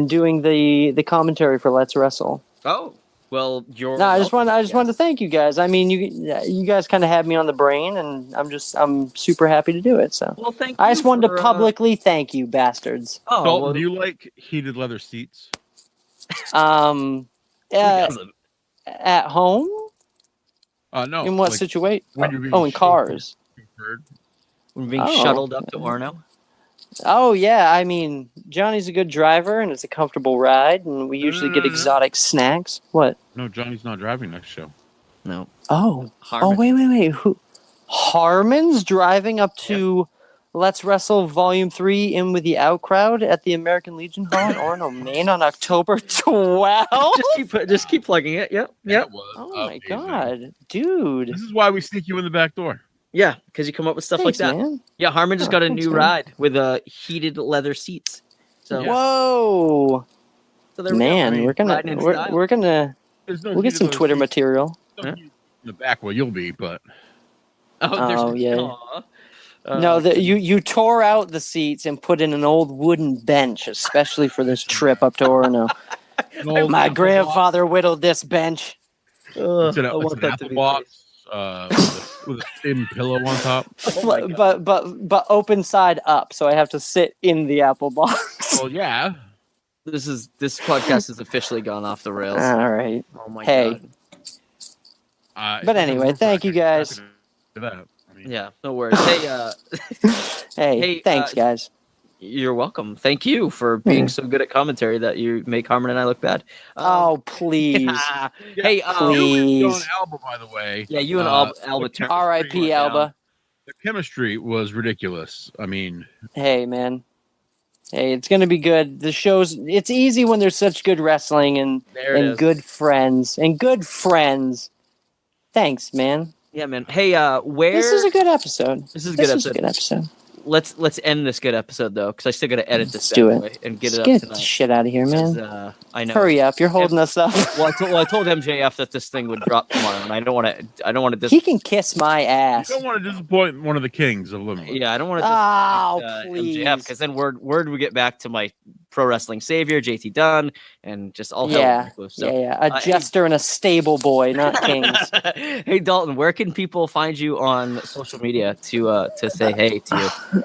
doing the commentary for Let's Wrestle. Oh. Well, you're. No, I just welcome, wanted to thank you guys. I mean, you guys kind of had me on the brain, and I'm super happy to do it. So Well, thank you. I just wanted for, to publicly thank you, bastards. Oh, Dalton, well, do you like heated leather seats? who doesn't? At home? No. In what like, situation? when you're being Oh, in cars. chauffeured. We're being Oh. shuttled up to Orno. Oh yeah, I mean Johnny's a good driver, and it's a comfortable ride, and we usually get exotic snacks. What? No, Johnny's not driving next show. No. Oh, Harmon. wait. Who? Harmon's driving up to Let's Wrestle Volume 3 in with the Out Crowd at the American Legion Hall in Orono, Maine on October 12th. Just keep plugging it. Yep. That was Oh my amazing. God, dude. This is why we sneak you in the back door. Yeah, because you come up with stuff Thanks, like that. man. Yeah, Harmon just got a thanks, new man. ride with heated leather seats. So, Whoa, so there we man, go. we're gonna Riding in style. we're gonna There's no we'll get heat some of those Twitter seats. material. No heat in the back where you'll be, but Oh, yeah. Aw. No, you tore out the seats and put in an old wooden bench, especially for this trip up to Orono. an old My apple grandfather whittled this bench. box. It's an, I want it's an that to apple be box with a thin pillow on top. Oh my God. But open side up, so I have to sit in the apple box. Well, yeah. This podcast has officially gone off the rails. All right. Oh my Hey. God. But anyway, thank you guys. Yeah, no worries. Hey, Hey, thanks, guys. you're welcome. Thank you for being so good at commentary that you make Harmon and I look bad. Oh, please. Hey, Please. You and Alba, by the way. yeah, you and Alba turned. R.I.P. Alba. The chemistry was ridiculous. I mean, Hey, man. Hey, it's gonna be good. The show's it's easy when there's such good wrestling and There it is. good friends and good friends. Thanks, man. Yeah, man. Hey, where This is a good episode. This is a good This was episode. a good episode. Let's end this good episode though, because I still got to edit this Let's do bad it. boy and get Let's it up get the tonight. shit out of here, man. 'Cause, I know. Hurry up! You're holding us up. Well, I told MJF that this thing would drop tomorrow, and I don't want to. He can kiss my you ass. don't want to disappoint one of the kings of Limitless. Yeah, I don't want to. Oh, please. MJF, because then word would get back to my pro wrestling savior, JT Dunn, and just all hell Yeah, break loose. So, yeah. A jester and a stable boy, not kings. Hey Dalton, where can people find you on social media to say hey to you?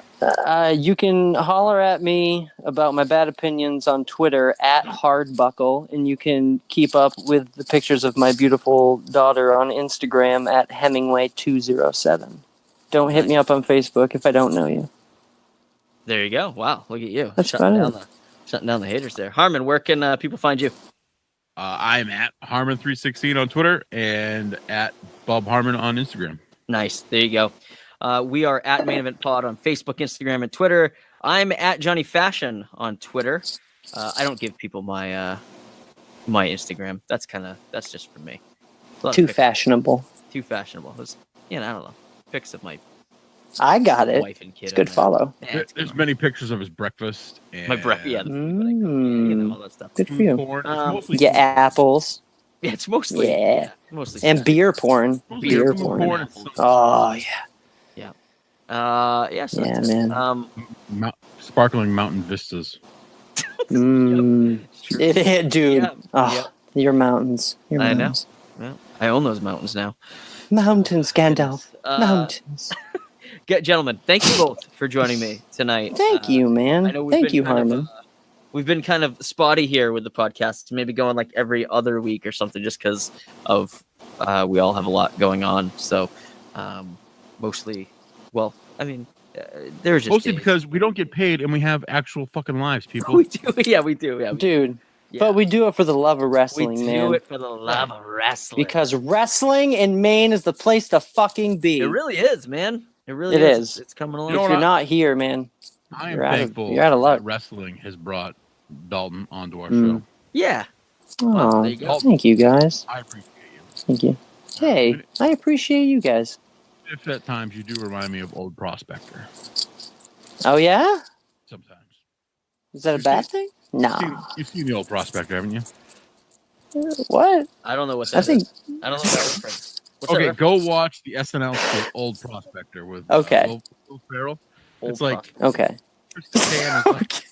You can holler at me about my bad opinions on Twitter at Hardbuckle, and you can keep up with the pictures of my beautiful daughter on Instagram at Hemingway207. Don't hit me up on Facebook if I don't know you. There you go. Wow, look at you. That's Shutting down the haters there. Harmon, where can people find you? I'm at Harmon316 on Twitter and at Bob Harmon on Instagram. Nice. There you go. We are at Main Event Pod on Facebook, Instagram, and Twitter. I'm at Johnny Fashion on Twitter. I don't give people my my Instagram. That's just for me. Too fashionable. Too fashionable. I don't know. Pics of my I got it. wife and kid. It's good follow. There's many pictures of his breakfast. And My breath. Yeah. The food, all that stuff. Good for you. porn. It's Um, mostly Yeah, apples. Yeah, it's mostly. Yeah. Mostly. And beer porn. mostly Beer food porn. and some Oh, yeah. Yeah. So Yeah, that's it. man. sparkling mountain vistas. Dude. Yeah. Oh, your mountains. Your I know. mountains. Well, I own those mountains now. Mountains, Gandalf. Uh, Mountains. Gentlemen, thank you both for joining me tonight. Thank you, man. I know we've Thank been you, kind of, Harmon. we've been kind of spotty here with the podcast, maybe going like every other week or something, just because of we all have a lot going on. So mostly, well, I mean, there's just Mostly days. because we don't get paid and we have actual fucking lives, people. we do. Yeah, we do. Yeah, Dude. yeah. But we do it for the love of we wrestling, do man. it for the love of wrestling. Because wrestling in Maine is the place to fucking be. it really is, man. It really It is. is. It's coming along. You know If what you're not here, man. I am You're out of- thankful you're out of luck. that wrestling has brought Dalton onto our Mm. show. Yeah. Well, Oh, there you go. thank you guys. I appreciate you. Thank you. Hey, I appreciate you guys. If at times you do remind me of old Prospector. Oh, yeah? Sometimes. Is that a bad thing? No. You've seen the old Prospector, haven't you? What? I don't know what I that think. is. I don't know what that reference. What's Okay, that go watch the SNL skit Old Prospector with Okay. Will Ferrell. Old It's like Okay. Christopher Pan is like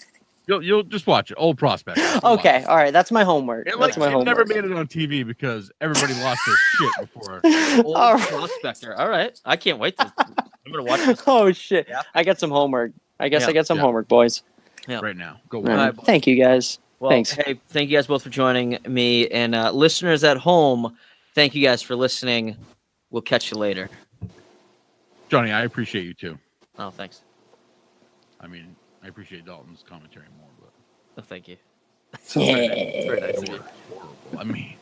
you'll just watch it. Old Prospector. You'll watch Okay. it. All right. That's my homework. It, That's my it never homework. made it on TV because everybody lost their shit before. Old All right. Prospector. All right. I can't wait to. I'm gonna watch this Oh, shit. Yeah. I got some homework. I guess Yeah. I got some Yeah. homework, boys. Yeah. Right now. Go All watch. right. boys. Thank you, guys. Well, Thanks. hey, thank you guys both for joining me, and listeners at home, thank you guys for listening. We'll catch you later. Johnny, I appreciate you too. Oh, thanks. I mean, I appreciate Dalton's commentary more, but Oh, thank you. Yeah. It's very nice of it you. was horrible. I mean,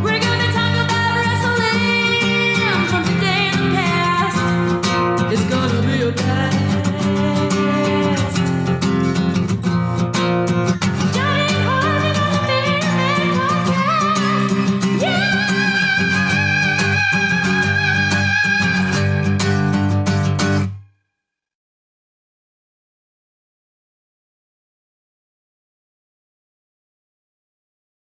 We're gonna talk about wrestling. goodbye.